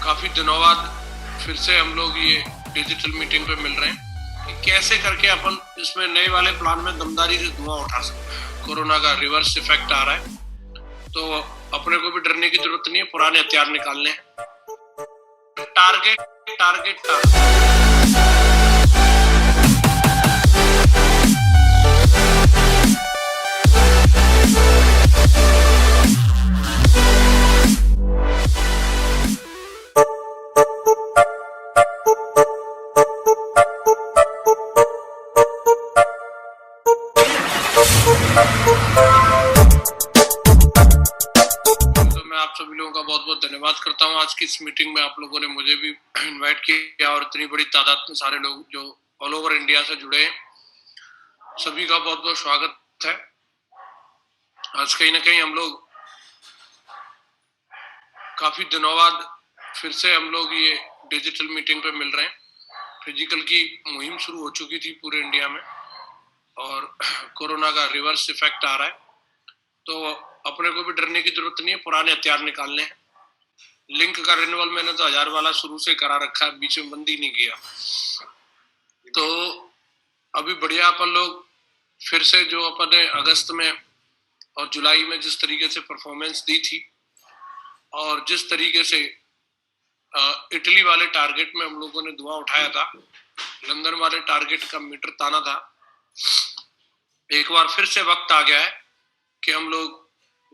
काफी दिनों बाद फिर से हम लोग ये डिजिटल मीटिंग पे मिल रहे हैं कि कैसे करके अपन इसमें नए वाले प्लान में दमदारी से धुआं उठा सकते हैं। कोरोना का रिवर्स इफेक्ट आ रहा है तो अपने को भी डरने की जरूरत नहीं है, पुराने हथियार निकालने हैं। Target target target. तो मैं आप सभी लोगों का बहुत बहुत धन्यवाद करता हूँ। आज की इस मीटिंग में आप लोगों ने मुझे भी इनवाइट किया और इतनी बड़ी तादाद में सारे लोग जो ऑल ओवर इंडिया से जुड़े हैं, सभी का बहुत बहुत स्वागत है। आज कहीं ना कहीं हम लोग काफी दिनों बाद फिर से हम लोग ये डिजिटल मीटिंग पे मिल रहे हैं। फिजिकल की मुहिम शुरू हो चुकी थी पूरे इंडिया में और कोरोना का रिवर्स इफेक्ट आ रहा है तो अपने को भी डरने की जरूरत नहीं है, पुराने हथियार निकालने हैं। लिंक का रिन्यूअल मैंने तो 1000 वाला शुरू से करा रखा है, बीच में बंद ही नहीं किया। तो अभी बढ़िया अपन लोग फिर से जो अपन ने अगस्त में और जुलाई में जिस तरीके से परफॉर्मेंस दी थी और जिस तरीके से इटली वाले टारगेट में हम लोगों ने धुआं उठाया था, लंदन वाले टारगेट का मीटर ताना था, एक बार फिर से वक्त आ गया है कि हम लोग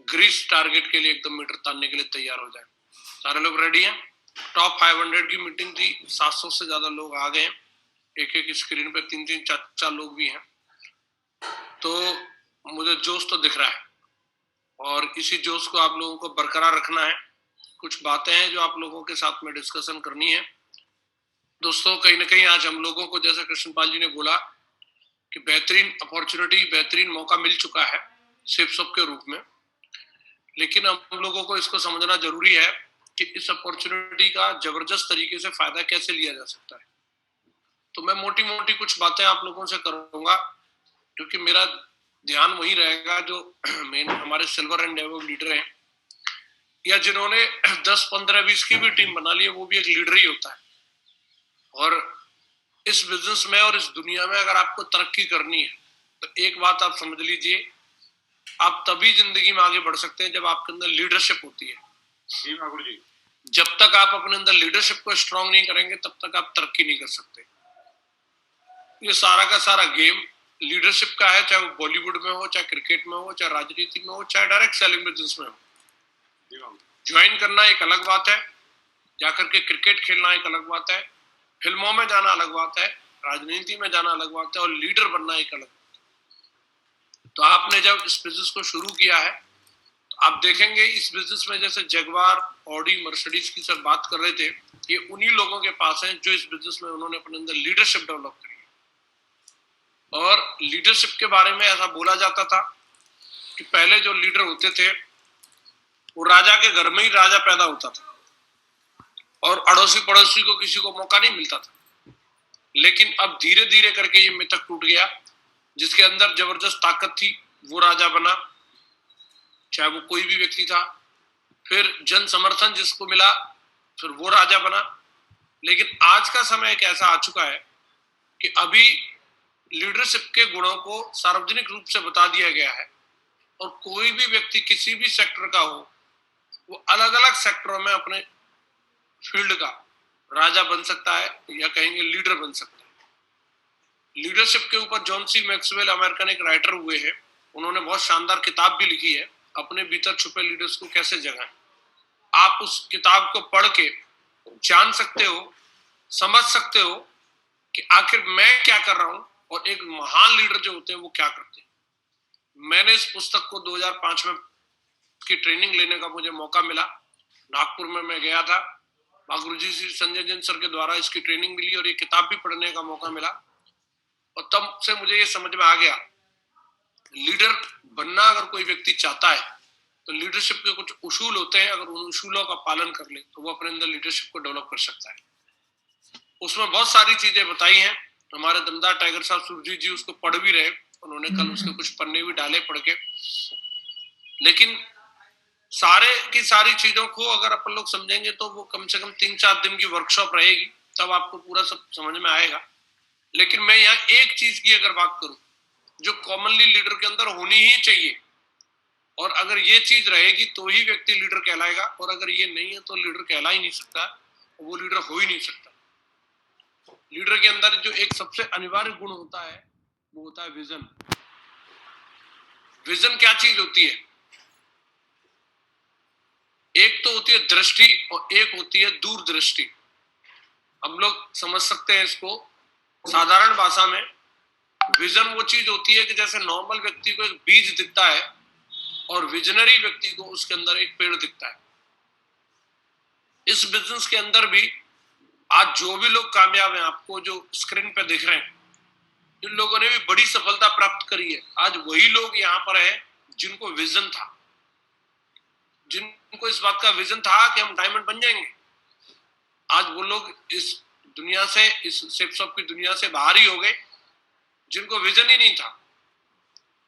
ग्रीस टारगेट के लिए एकदम मीटर तानने के लिए तैयार हो जाए। सारे लोग रेडी हैं? टॉप 500 की मीटिंग थी, 700 से ज्यादा लोग आ गए हैं। एक एक स्क्रीन पे 3-3 4-4 लोग भी हैं, तो मुझे जोश तो दिख रहा है और इसी जोश को आप लोगों को बरकरार रखना है। कुछ बातें हैं जो आप लोगों के साथ में डिस्कशन करनी है। दोस्तों, कहीं ना कहीं आज हम लोगों को, जैसे कृष्णपाल जी ने बोला, कि बेहतरीन अपॉर्चुनिटी, बेहतरीन मौका मिल चुका है सिप के रूप में, लेकिन हम लोगों को इसको समझना जरूरी है कि इस अपॉर्चुनिटी का जबरदस्त तरीके से फायदा कैसे लिया जा सकता है। तो मैं मोटी मोटी कुछ बातें आप लोगों से करूंगा, क्योंकि मेरा ध्यान वही रहेगा जो मेन हमारे सिल्वर एंड डेवलप लीडर हैं या जिन्होंने 10, 15, 20 की भी टीम बना ली है, वो भी एक लीडर ही होता है। और इस बिजनेस में और इस दुनिया में अगर आपको तरक्की करनी है तो एक बात आप समझ लीजिए, आप तभी जिंदगी में आगे बढ़ सकते हैं जब आपके अंदर लीडरशिप होती है। जी ठाकुर जी, जब तक आप अपने अंदर लीडरशिप को स्ट्रांग नहीं करेंगे तब तक आप तरक्की नहीं कर सकते। ये सारा का सारा गेम लीडरशिप का है, चाहे वो बॉलीवुड में हो, चाहे क्रिकेट में हो, चाहे राजनीति में हो, चाहे डायरेक्ट सेलिंग बिजनेस में हो। ज्वाइन करना एक अलग बात है, जाकर के क्रिकेट खेलना एक अलग बात है, फिल्मों में जाना अलग बात है, राजनीति में जाना अलग बात है, और लीडर बनना एक अलग बात है। तो आपने जब इस बिजनेस को शुरू किया है तो आप देखेंगे इस बिजनेस में जैसे जगुआर, ऑडी, मर्सिडीज की सब बात कर रहे थे, ये उन्हीं लोगों के पास है जो इस बिजनेस में उन्होंने अपने अंदर लीडरशिप डेवलप करी। और लीडरशिप के बारे में ऐसा बोला जाता था कि पहले जो लीडर होते थे वो राजा के घर में ही राजा पैदा होता था और अड़ोसी पड़ोसी को किसी को मौका नहीं मिलता था। लेकिन अब धीरे धीरे करके ये मिथक टूट गया, जिसके अंदर जबरदस्त ताकत थी वो राजा बना, चाहे वो कोई भी व्यक्ति था। फिर जन समर्थन जिसको मिला फिर वो राजा बना। लेकिन आज का समय एक ऐसा आ चुका है कि अभी लीडरशिप के गुणों को सार्वजनिक रूप से बता दिया गया है और कोई भी व्यक्ति किसी भी सेक्टर का हो, वो अलग अलग सेक्टरों में अपने फील्ड का राजा बन सकता है या कहेंगे लीडर बन सकता है। लीडरशिप के ऊपर जॉन सी मैक्सवेल अमेरिकन एक राइटर हुए हैं, उन्होंने बहुत शानदार किताब भी लिखी है, अपने भीतर छुपे लीडर्स को कैसे जगाएं। आप उस किताब को पढ़ के जान सकते हो, समझ सकते हो कि आखिर मैं क्या कर रहा हूं और एक महान लीडर जो होते हैं वो क्या करते हैं। मैंने इस पुस्तक को 2005 में की ट्रेनिंग लेने का मुझे मौका मिला, नागपुर में मैं गया था, गुरुजी श्री संजय जैन सर के द्वारा इसकी ट्रेनिंग मिली और ये किताब भी पढ़ने का मौका मिला। और तब से मुझे ये समझ में आ गया, लीडर बनना अगर कोई व्यक्ति चाहता है तो लीडरशिप के कुछ उसूल होते हैं, अगर उन उसूलों का पालन कर ले तो वो अपने अंदर लीडरशिप को डेवलप कर सकता है। उसमें बहुत सारी चीजें बताई हैं, हमारे दमदार टाइगर साहब सुरजीत जी उसको पढ़ भी रहे, उन्होंने कल उसके कुछ पन्ने भी डाले पढ़ के। लेकिन सारे की सारी चीजों को अगर अपन लोग समझेंगे तो वो कम से कम 3-4 दिन की वर्कशॉप रहेगी, तब आपको पूरा सब समझ में आएगा। लेकिन मैं यहाँ एक चीज की अगर बात करूं जो कॉमनली लीडर के अंदर होनी ही चाहिए, और अगर ये चीज रहेगी तो ही व्यक्ति लीडर कहलाएगा, और अगर ये नहीं है तो लीडर कहला ही नहीं सकता, वो लीडर हो ही नहीं सकता। लीडर के अंदर जो एक सबसे अनिवार्य गुण होता है वो होता है विजन। विजन क्या चीज होती है? एक तो होती है दृष्टि और एक होती है दूरदृष्टि। हम लोग समझ सकते हैं इसको साधारण भाषा में। विजन वो चीज होती है कि जैसे नॉर्मल व्यक्ति को एक बीज दिखता है और विजनरी व्यक्ति को उसके अंदर एक पेड़ दिखता है। इस बिजनेस के अंदर भी आज जो भी लोग कामयाब हैं, आपको जो स्क्रीन पे दिख रहे हैं, इन लोगों ने भी बड़ी सफलता प्राप्त करी है। आज वही लोग यहाँ पर है जिनको विजन था, जिनको इस बात का विजन था कि हम डायमंड बन जाएंगे। आज वो लोग इस दुनिया से, इस सेप शॉप की दुनिया से बाहर ही हो गए, जिनको विजन ही नहीं था।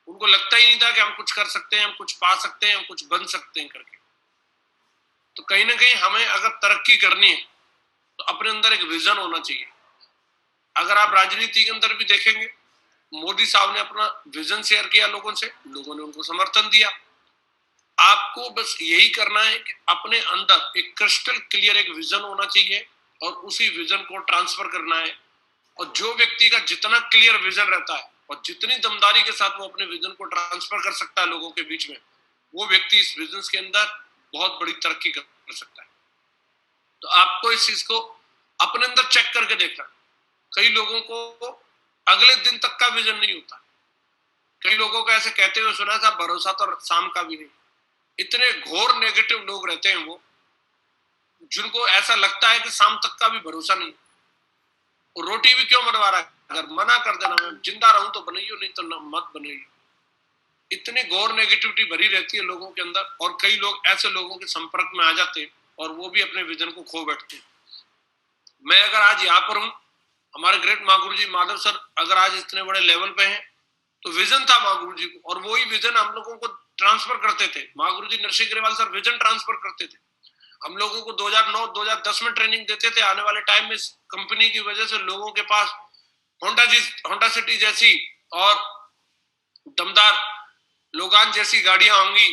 उनको लगता ही नहीं था कि हम कुछ कर सकते हैं, हम कुछ पा सकते हैं, हम कुछ बन सकते हैं करके। तो कहीं ना कहीं हमें अगर तरक्की करनी है तो अपने अंदर एक विजन होना चाहिए। अगर आप राजनीति के अंदर भी देखेंगे, मोदी साहब ने अपना विजन शेयर किया लोगों से, लोगों ने उनको समर्थन दिया। आपको बस यही करना है कि अपने अंदर एक क्रिस्टल क्लियर एक विजन होना चाहिए और उसी विजन को ट्रांसफर करना है। और जो व्यक्ति का जितना क्लियर विजन रहता है और जितनी दमदारी के साथ वो अपने विजन को ट्रांसफर कर सकता है लोगों के बीच में, वो व्यक्ति इस बिजनेस के अंदर बहुत बड़ी तरक्की कर सकता है। तो आपको इस चीज को अपने अंदर चेक करके देखना। कई लोगों को अगले दिन तक का विजन नहीं होता। कई लोगों को ऐसे कहते हुए सुना था, भरोसा तो शाम का भी नहीं। इतने घोर नेगेटिव लोग रहते हैं वो, जिनको ऐसा लगता है कि शाम तक का भी भरोसा नहीं। रोटी भी क्यों बनवा रहा है, अगर मना कर देना मैं जिंदा रहूं तो बनाइयो, नहीं तो मत बनाइयो। इतनी घोर नेगेटिविटी भरी रहती है लोगों के अंदर, और कई लोग ऐसे लोगों के संपर्क में आ जाते हैं और वो भी अपने विजन को खो बैठते हैं। मैं अगर आज यहाँ पर हूँ, हमारे ग्रेट माँ गुरु जी माधव सर अगर आज इतने बड़े लेवल पे हैं तो विजन था माँ गुरु जी को, और वही विजन हम लोगों को ट्रांसफर करते थे। माँ Guru ji Narsingh Grewal sir vision transfer करते थे हम लोगों को। 2009-2010 में ट्रेनिंग देते थे। आने वाले टाइम में इस कंपनी की वजह से लोगों के पास होंडा सिटी जैसी और दमदार लोगान जैसी गाड़ियां होंगी,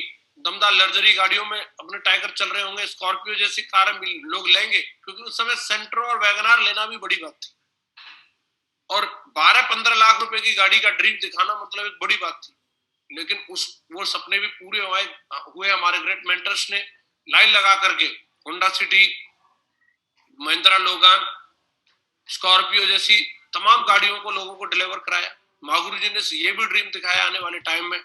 दमदार लग्जरी गाड़ियों में अपने टाइगर चल रहे होंगे, स्कॉर्पियो जैसी कार लोग लेंगे, क्योंकि उस समय सेंट्रो और वैगनार लेना भी बड़ी बात थी। और 12-15 लाख रुपए की गाड़ी का ड्रीम दिखाना मतलब एक बड़ी बात थी। लेकिन वो सपने भी पूरे हुए। हमारे ग्रेट मेंटर्स ने लाइन लगा करके Honda city, Mahindra Logan, Scorpio जैसी तमाम गाड़ियों को लोगों को डिलीवर कराया। महागुरु जी ने ये भी ड्रीम दिखाया आने वाले टाइम में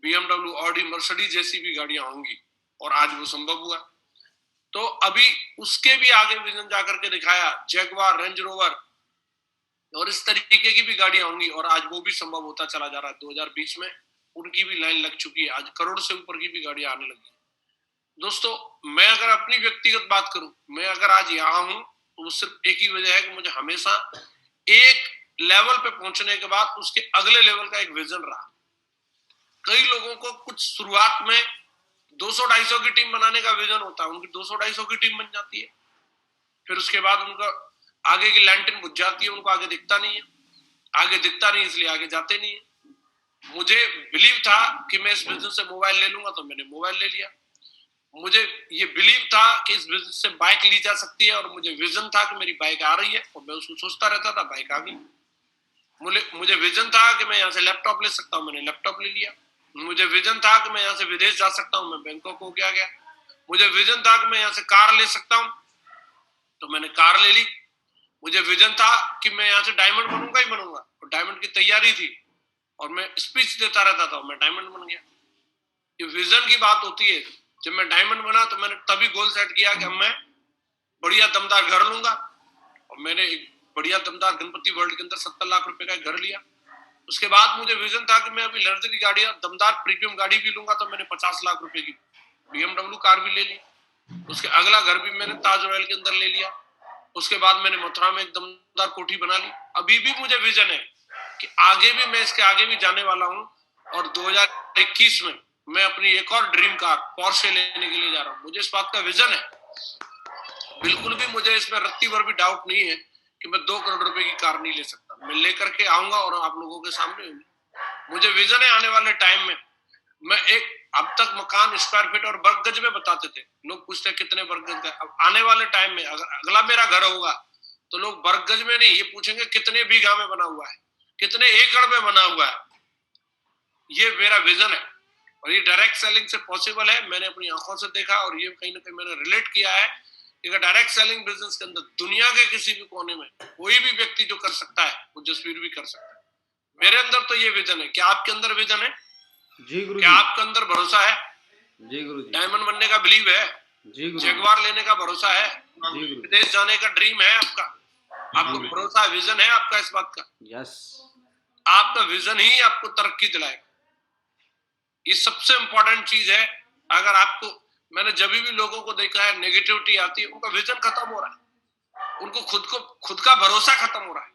BMW, ऑडी, मर्सिडीज जैसी भी गाड़ियां होंगी, और आज वो संभव हुआ। तो अभी उसके भी आगे विजन जाकर के दिखाया, जैगवार, रेंज रोवर और इस तरीके की भी गाड़ियां होंगी, और आज वो भी संभव होता चला जा रहा है। 2020 में उनकी भी लाइन लग चुकी है। आज करोड़ से ऊपर की भी गाड़ियां आने लगी। दोस्तों, मैं अगर अपनी व्यक्तिगत बात करूं, मैं अगर आज यहाँ हूं तो सिर्फ एक ही वजह है कि मुझे हमेशा एक लेवल पे पहुंचने के बाद उसके अगले लेवल का एक विजन रहा। कई लोगों को कुछ शुरुआत में 200-250 की टीम बनाने का विजन होता है, उनकी 200-250 की टीम बन जाती है। फिर उसके बाद उनका आगे की लैंटिन बुझ जाती है, उनको आगे दिखता नहीं है। आगे दिखता नहीं इसलिए आगे जाते नहीं है। मुझे बिलीव था कि मैं इस बिजनेस से मोबाइल ले लूंगा, तो मैंने मोबाइल ले लिया। मुझे ये बिलीव था कि इस बिजनेस से बाइक ली जा सकती है, और मुझे विजन था कि मेरी बाइक आ रही है, और मैं उसको सोचता रहता था, बाइक आ गई। मुझे विजन था कि मैं यहाँ से लैपटॉप ले सकता हूँ, मैंने लैपटॉप ले लिया। मुझे विजन था कि मैं यहाँ से विदेश जा सकता हूँ, मैं बैंकॉक हो गया। मुझे विजन था कि मैं यहाँ से कार ले सकता हूँ, तो मैंने कार ले ली। मुझे विजन था कि मैं यहाँ से डायमंड बनूंगा ही बनूंगा, और डायमंड की तैयारी थी, और मैं स्पीच देता रहता था, मैं डायमंड बन गया। ये विजन की बात होती है। जब मैं डायमंड बना तो मैंने तभी गोल सेट किया कि मैं बढ़िया दमदार घर लूंगा, और मैंने एक बढ़िया दमदार गणपति वर्ल्ड के अंदर 70 लाख रुपए का घर लिया। उसके बाद मुझे विजन था कि मैं अभी लग्जरी गाड़ियां, दमदार प्रीमियम गाड़ी भी लूंगा, तो मैंने 50 लाख रुपए की BMW कार भी ले ली। उसके अगला घर भी मैंने ताज रॉयल के अंदर ले लिया। उसके बाद मैंने मथुरा में एक दमदार कोठी बना ली। अभी भी मुझे विजन है कि आगे भी मैं इसके आगे भी जाने वाला हूँ, और 2021 में मैं अपनी एक और ड्रीम कार पोर्शे लेने के लिए जा रहा हूँ। मुझे इस बात का विजन है, बिल्कुल भी मुझे इसमें रत्ती भर भी डाउट नहीं है कि मैं 2 करोड़ रुपए की कार नहीं ले सकता। मैं लेकर के आऊंगा और आप लोगों के सामने मुझे विजन है आने वाले टाइम में। मैं एक, अब तक मकान स्क्वायर फीट और वर्ग गज में बताते थे, लोग पूछते कितने वर्ग गज का। अब आने वाले टाइम में अगर अगला मेरा घर होगा तो लोग वर्ग गज में नहीं, ये पूछेंगे कितने बीघा में बना हुआ है, कितने एकड़ में बना हुआ है। ये मेरा विजन है और ये डायरेक्ट सेलिंग से पॉसिबल है। मैंने अपनी आंखों से देखा और ये कहीं ना कहीं मैंने रिलेट किया है कि डायरेक्ट सेलिंग बिजनेस के अंदर दुनिया के किसी भी कोने में कोई भी व्यक्ति जो कर सकता है वो जसवीर भी कर सकता है। मेरे अंदर तो ये विजन है। क्या आपके अंदर विजन है? जी गुरु क्या जी। आपके अंदर भरोसा है? जी गुरु जी। डायमंड बनने का बिलीव है? जी गुरु। जगवार लेने का भरोसा है? जी गुरु। विदेश जाने का ड्रीम है आपका? आपको भरोसा है, विजन है आपका इस बात का? यस। आपका विजन ही आपको तरक्की दिलाएगा। ये सबसे इंपॉर्टेंट चीज है। अगर आपको, मैंने जब भी लोगों को देखा है नेगेटिविटी आती है, उनका विजन खत्म हो रहा है, उनको खुद का भरोसा खत्म हो रहा है,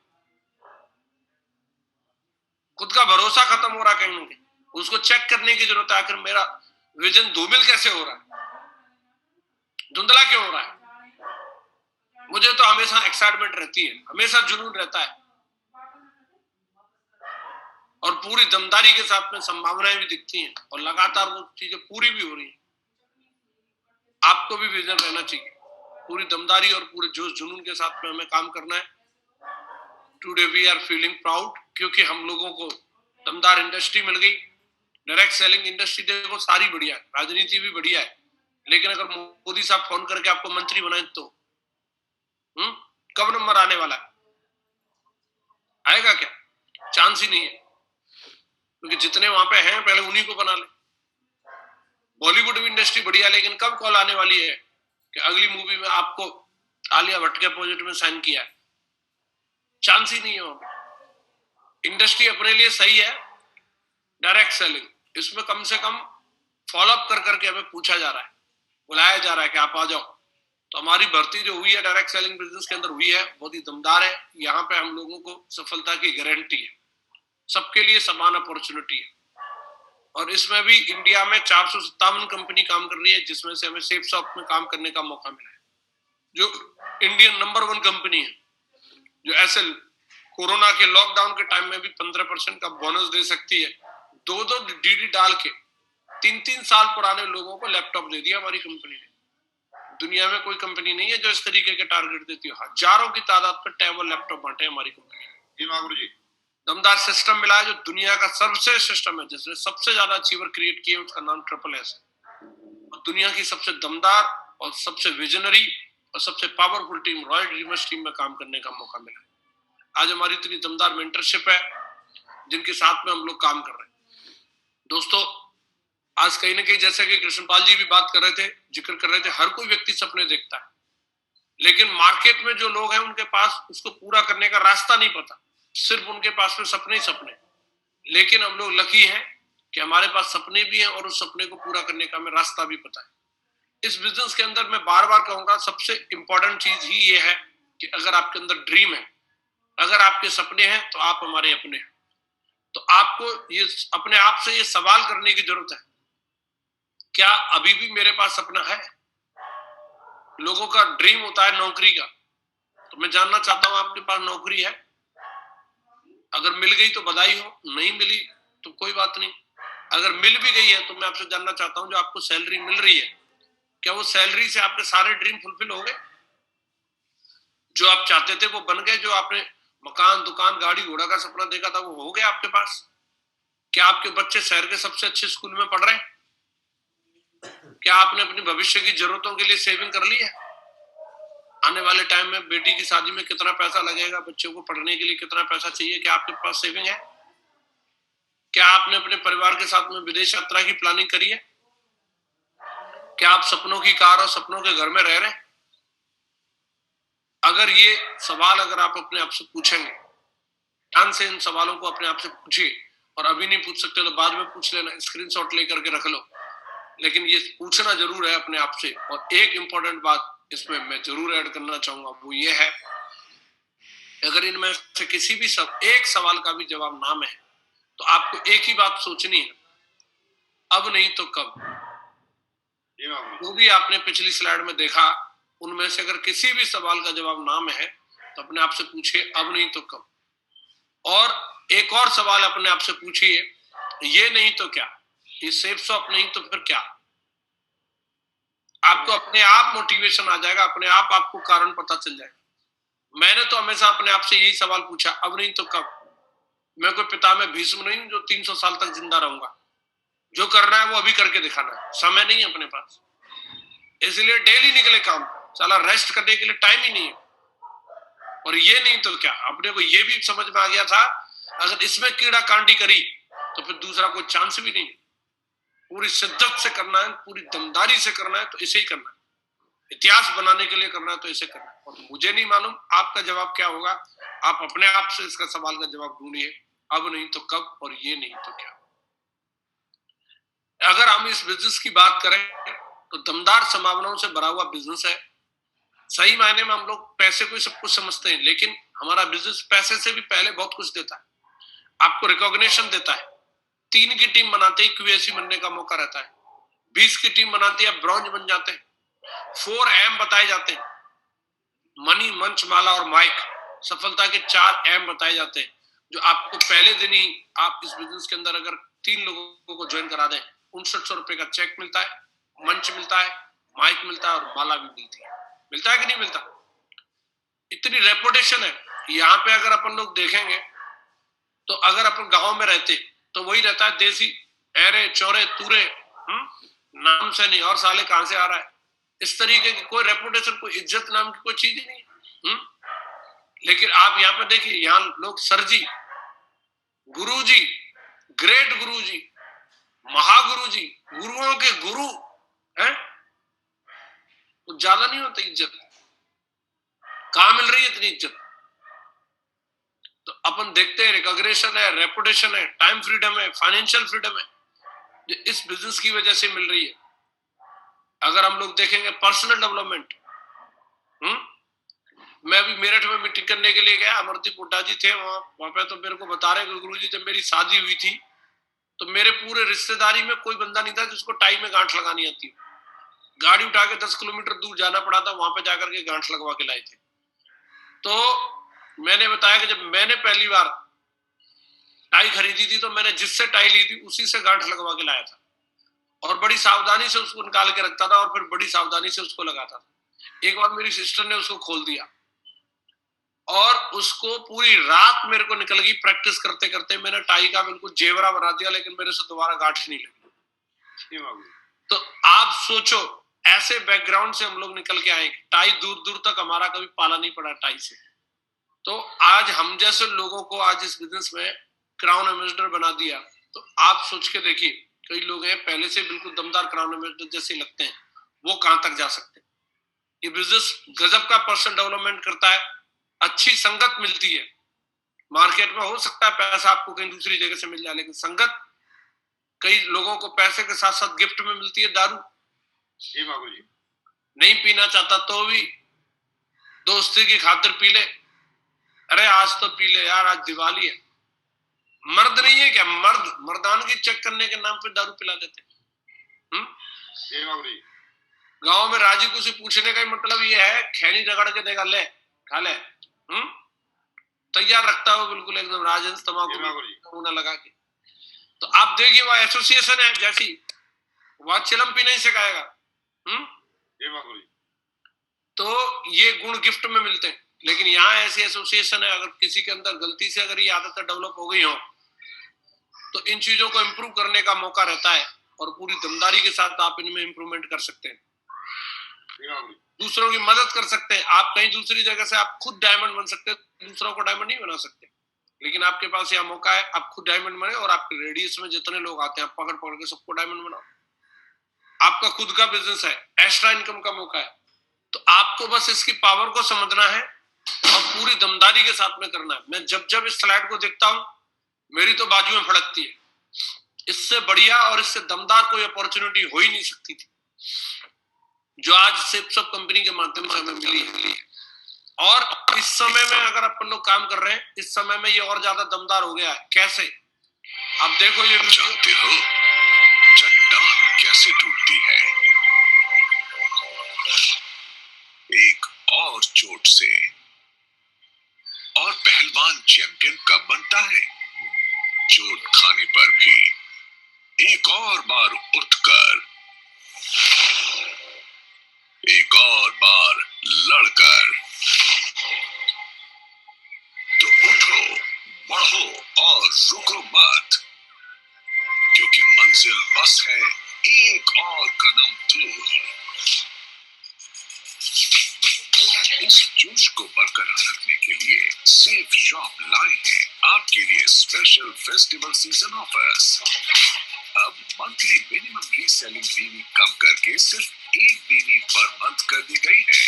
खुद का भरोसा खत्म हो रहा है। कहीं ना कहीं उसको चेक करने की जरूरत है, आखिर मेरा विजन धूमिल कैसे हो रहा है, धुंधला क्यों हो रहा है। मुझे तो हमेशा एक्साइटमेंट रहती है, हमेशा जुनून रहता है और पूरी दमदारी के साथ में संभावनाएं भी दिखती हैं और लगातार वो चीजें पूरी भी हो रही हैं। आपको भी विजन रहना चाहिए, पूरी दमदारी और पूरे जोश जुनून के साथ में हमें काम करना है। Today we are feeling proud क्योंकि हम लोगों को दमदार इंडस्ट्री मिल गई। डायरेक्ट सेलिंग इंडस्ट्री देखो सारी बढ़िया है, राजनीति भी बढ़िया है, लेकिन अगर मोदी साहब फोन करके आपको मंत्री बनाए तो कब नंबर आने वाला है? आएगा क्या? चांस ही नहीं है, क्योंकि जितने वहां पे हैं पहले उन्हीं को बना ले। बॉलीवुड इंडस्ट्री बढ़िया, लेकिन कब कॉल आने वाली है कि अगली मूवी में आपको आलिया भट्ट के प्रोजेक्ट में साइन किया है? चांस ही नहीं है वहां। इंडस्ट्री अपने लिए सही है, डायरेक्ट सेलिंग इसमें कम से कम फॉलोअप कर करके हमें पूछा जा रहा है, बुलाया जा रहा है कि आप आ जाओ। तो हमारी भर्ती जो हुई है डायरेक्ट सेलिंग बिजनेस के अंदर हुई है, बहुत ही दमदार है। यहाँ पे हम लोगों को सफलता की गारंटी है, सबके लिए समान अपॉर्चुनिटी है। और इसमें भी इंडिया में 457 कंपनी काम कर रही है, जिसमें से हमें सेफ सॉफ्ट में काम करने का मौका मिला है, जो इंडियन नंबर 1 कंपनी है, जो ऐसे कोरोना के लॉकडाउन के टाइम में भी 15% का बोनस दे सकती है। 2-2 डीडी डाल के 3-3 साल पुराने लोगों को लैपटॉप दे दिया हमारी कंपनी ने। दुनिया में कोई कंपनी नहीं है जो इस तरीके के टारगेट देती है। हजारों की तादाद पर टैब और लैपटॉप बांटे हमारी कंपनी ने। जी मागुरु जी, दमदार सिस्टम मिला है, जो दुनिया का सर्वश्रेष्ठ सिस्टम है, जिसने सबसे ज्यादा अचीवर क्रिएट किए, उसका नाम SSS है। और दुनिया की सबसे दमदार और सबसे विजनरी और सबसे powerful team royal dreamers team में काम करने का मौका मिला है। आज हमारी इतनी दमदार मेंटरशिप है जिनके साथ में हम लोग काम कर रहे हैं। दोस्तों, आज कहीं ना कहीं जैसे कि कृष्णपाल जी भी बात कर रहे थे, जिक्र कर रहे थे, हर कोई व्यक्ति सपने देखता है, लेकिन मार्केट में जो लोग हैं उनके पास उसको पूरा करने का रास्ता नहीं पता, सिर्फ उनके पास में सपने ही सपने। लेकिन हम लोग लकी हैं कि हमारे पास सपने भी हैं और उस सपने को पूरा करने का हमें रास्ता भी पता है। इस बिजनेस के अंदर मैं बार बार कहूंगा, सबसे इंपॉर्टेंट चीज ही ये है कि अगर आपके अंदर ड्रीम है, अगर आपके सपने हैं, तो आप हमारे अपने हैं। तो आपको ये अपने आप से ये सवाल करने की जरूरत है, क्या अभी भी मेरे पास सपना है? लोगों का ड्रीम होता है नौकरी का, तो मैं जानना चाहता हूं आपके पास नौकरी है? अगर मिल गई तो बधाई हो, नहीं मिली तो कोई बात नहीं। अगर मिल भी गई है तो मैं आपसे जानना चाहता हूं, जो आपको सैलरी मिल रही है, क्या वो सैलरी से आपके सारे ड्रीम फुलफिल हो गए? जो आप चाहते थे वो बन गए? जो आपने मकान, दुकान, गाड़ी, घोड़ा का सपना देखा था वो हो गया आपके पास? क्या आपके बच्चे शहर के सबसे अच्छे स्कूल में पढ़ रहे हैं? क्या आपने अपने भविष्य की जरूरतों के लिए सेविंग कर ली है? आने वाले टाइम में बेटी की शादी में कितना पैसा लगेगा, बच्चों को पढ़ने के लिए कितना पैसा चाहिए, क्या आपके पास सेविंग है? क्या आपने अपने परिवार के साथ में विदेश यात्रा की प्लानिंग करी है? क्या आप सपनों की कार और सपनों के घर में रह रहे हैं? अगर ये सवाल अगर आप अपने आप से पूछेंगे, ध्यान से इन सवालों को अपने आप से पूछिए, और अभी नहीं पूछ सकते तो बाद में पूछ लेना, स्क्रीनशॉट लेकर के रख लो, लेकिन ये पूछना जरूर है अपने आप से। और एक इंपॉर्टेंट बात इसमें मैं जरूर ऐड करना चाहूंगा, वो ये है, अगर इनमें से किसी भी एक सवाल का भी जवाब ना है, तो आपको एक ही बात सोचनी है अब नहीं तो कब। जो भी आपने पिछली स्लाइड में देखा, उनमें से अगर किसी भी सवाल का जवाब ना में है तो अपने आप से पूछिए अब नहीं तो कब। और एक और सवाल अपने आप से पूछिए, ये नहीं तो क्या, ये सेफ शॉप नहीं तो फिर क्या। आपको अपने आप मोटिवेशन आ जाएगा, अपने आप आपको कारण पता चल जाएगा। मैंने तो हमेशा अपने आप से यही सवाल पूछा, अब नहीं तो कब। मैं कोई पिता में भीष्म नहीं हूं जो 300 साल तक जिंदा रहूंगा। जो करना है वो अभी करके दिखाना है, समय नहीं है अपने पास, इसलिए डेली निकले काम। साला रेस्ट करने के लिए टाइम ही नहीं है। और ये नहीं तो क्या, अपने को ये भी समझ में आ गया था, अगर इसमें कीड़ा कांडी करी तो फिर दूसरा कोई चांस भी नहीं। पूरी शिद्दत से करना है, पूरी दमदारी से करना है, तो इसे ही करना है। इतिहास बनाने के लिए करना है तो इसे करना है। और मुझे नहीं मालूम आपका जवाब क्या होगा, आप अपने आप से इसका सवाल का जवाब ढूंढिए, अब नहीं तो कब और ये नहीं तो क्या। अगर हम इस बिजनेस की बात करें तो दमदार संभावनाओं से भरा हुआ बिजनेस है। सही मायने में हम लोग पैसे को ही सब कुछ समझते हैं, लेकिन हमारा बिजनेस पैसे से भी पहले बहुत कुछ देता है। आपको रिकॉग्निशन देता है। 3 की टीम बनाते ही QAC बनने का मौका रहता है। 20 की टीम बनाते हैं, ब्रॉन्ज बन जाते हैं। 4M बताए जाते हैं, मनी, मंच, माला और माइक। सफलता के 4M बताए जाते हैं, जो आपको पहले दिन ही आप इस बिजनेस के अंदर अगर 3 लोगों को ज्वाइन करा दें, 6900 रुपए का चेक मिलता है, मंच मिलता है, माइक मिलता है और माला भी मिलती है। मिलता है कि नहीं मिलता? इतनी रेपुटेशन है यहाँ पे। अगर अपन लोग देखेंगे तो अगर अपन गांव में रहते तो वही रहता है, देसी अरे चौरे तूरे, नाम से नहीं और साले कहां से आ रहा है, इस तरीके की कोई रेपुटेशन, कोई इज्जत नाम की कोई चीज ही नहीं। लेकिन आप यहाँ पे देखिए, यहाँ लोग सर जी, गुरु जी, ग्रेट गुरु जी, महागुरु जी, गुरुओं के गुरु हैं, कुछ ज्यादा नहीं होता इज्जत। कहां मिल रही है इतनी इज्जत? तो अपन देखते हैं रिकॉग्निशन है, रेपुटेशन है, टाइम फ्रीडम है, फाइनेंशियल फ्रीडम है, जो इस बिजनेस की वजह से मिल रही है। अगर हम लोग देखेंगे पर्सनल डेवलपमेंट, मैं अभी मेरठ में मीटिंग करने के लिए गया, अमरदीप हुड्डा जी थे वहां पे, तो मेरे को बता रहे गुरु जी, जब मेरी शादी हुई थी तो मेरे पूरे रिश्तेदारी में कोई बंदा नहीं था जिसको टाई में गांठ लगानी आती। गाड़ी उठा के 10 किलोमीटर दूर जाना पड़ा था, वहां पे जाकर के गांठ लगवा के लाए थे। तो मैंने बताया कि जब मैंने पहली बार टाई खरीदी थी तो मैंने जिससे टाई ली थी उसी से गांठ लगवा के लाया था, और बड़ी सावधानी से उसको निकाल के रखता था और फिर बड़ी सावधानी से उसको लगाता था। एक बार मेरी सिस्टर ने उसको खोल दिया और उसको पूरी रात मेरे को निकल गई। प्रैक्टिस करते करते मैंने टाई का बिल्कुल जेवरा बना दिया, लेकिन मेरे से दोबारा गांठ नहीं लगी। तो आप सोचो, ऐसे बैकग्राउंड से हम लोग निकल के आए, टाई दूर दूर तक हमारा कभी पाला नहीं पड़ा टाई से। तो आज हम जैसे लोगों को आज इस बिजनेस में क्राउन एम्बेसडर बना दिया। तो आप सोच के देखिए, कई लोग हैं पहले से बिल्कुल दमदार क्राउन एम्बेसडर जैसे लगते हैं, वो कहां तक जा सकते हैं। ये बिजनेस गजब का पर्सनल डेवलपमेंट करता है। अच्छी संगत मिलती है मार्केट में। हो सकता है पैसा आपको कहीं दूसरी जगह से मिल जाए, लेकिन संगत, कई लोगों को पैसे के साथ साथ गिफ्ट में मिलती है दारू। जी बाबू जी, नहीं पीना चाहता तो भी दोस्ती की खातिर पी ले, अरे आज तो पी ले यार, आज दिवाली है। मर्द नहीं है क्या? मर्द मर्दानगी चेक करने के नाम पे दारू पिला देते। गांव में राजी को से पूछने का मतलब ये है, खैनी रगड़ के देगा, ले खा ले, तैयार रखता है बिल्कुल एकदम राजहंस तंबाकू ना लगा के। तो आप देखिए वह एसोसिएशन है जैसी, वहां चिलम पी नहीं सिखाएगा। तो ये गुण गिफ्ट में मिलते हैं, लेकिन यहाँ ऐसी एसोसिएशन है, अगर किसी के अंदर गलती से अगर ये आदतें डेवलप हो गई हो तो इन चीजों को इम्प्रूव करने का मौका रहता है और पूरी दमदारी के साथ आप इनमें इम्प्रूवमेंट कर सकते हैं, दूसरों की मदद कर सकते हैं। आप कहीं दूसरी जगह से आप खुद डायमंड बन सकते हैं, दूसरों को डायमंड नहीं बना सकते, लेकिन आपके पास यह मौका है, आप खुद डायमंड बने और आपके रेडियस में जितने लोग आते हैं आप पकड़ पकड़ के सबको डायमंड बनाओ। आपका खुद का बिजनेस है, एक्स्ट्रा इनकम का मौका है। तो आपको बस इसकी पावर को समझना है और पूरी दमदारी के साथ में करना है। मैं जब जब इस स्लाइड को देखता हूं मेरी तो बाजू में फड़कती है। इससे बढ़िया और इससे दमदार कोई अपॉर्चुनिटी हो ही नहीं सकती थी जो आज सिर्फ सब कंपनी के माध्यम से हमें मिली है। और इस समय में अगर अपन लोग काम कर रहे हैं, इस समय में ये और ज्यादा दमदार हो गया है। कैसे? आप देखो ये चट्टान कैसे टूटती है, एक और चोट से। और पहलवान चैंपियन कब बनता है, चोट खाने पर भी एक और बार उठकर, एक और बार लड़कर। तो उठो, बढ़ो और रुको मत, क्योंकि मंजिल बस है एक और कदम दूर। इस जोश को बरकरार रखने के लिए सेफ शॉप लाए हैं आपके लिए स्पेशल फेस्टिवल सीजन ऑफर्स। अब मंथली मिनिमम रीसेलिंग बीवी कम करके सिर्फ 1 बीवी पर मंथ कर दी गई है।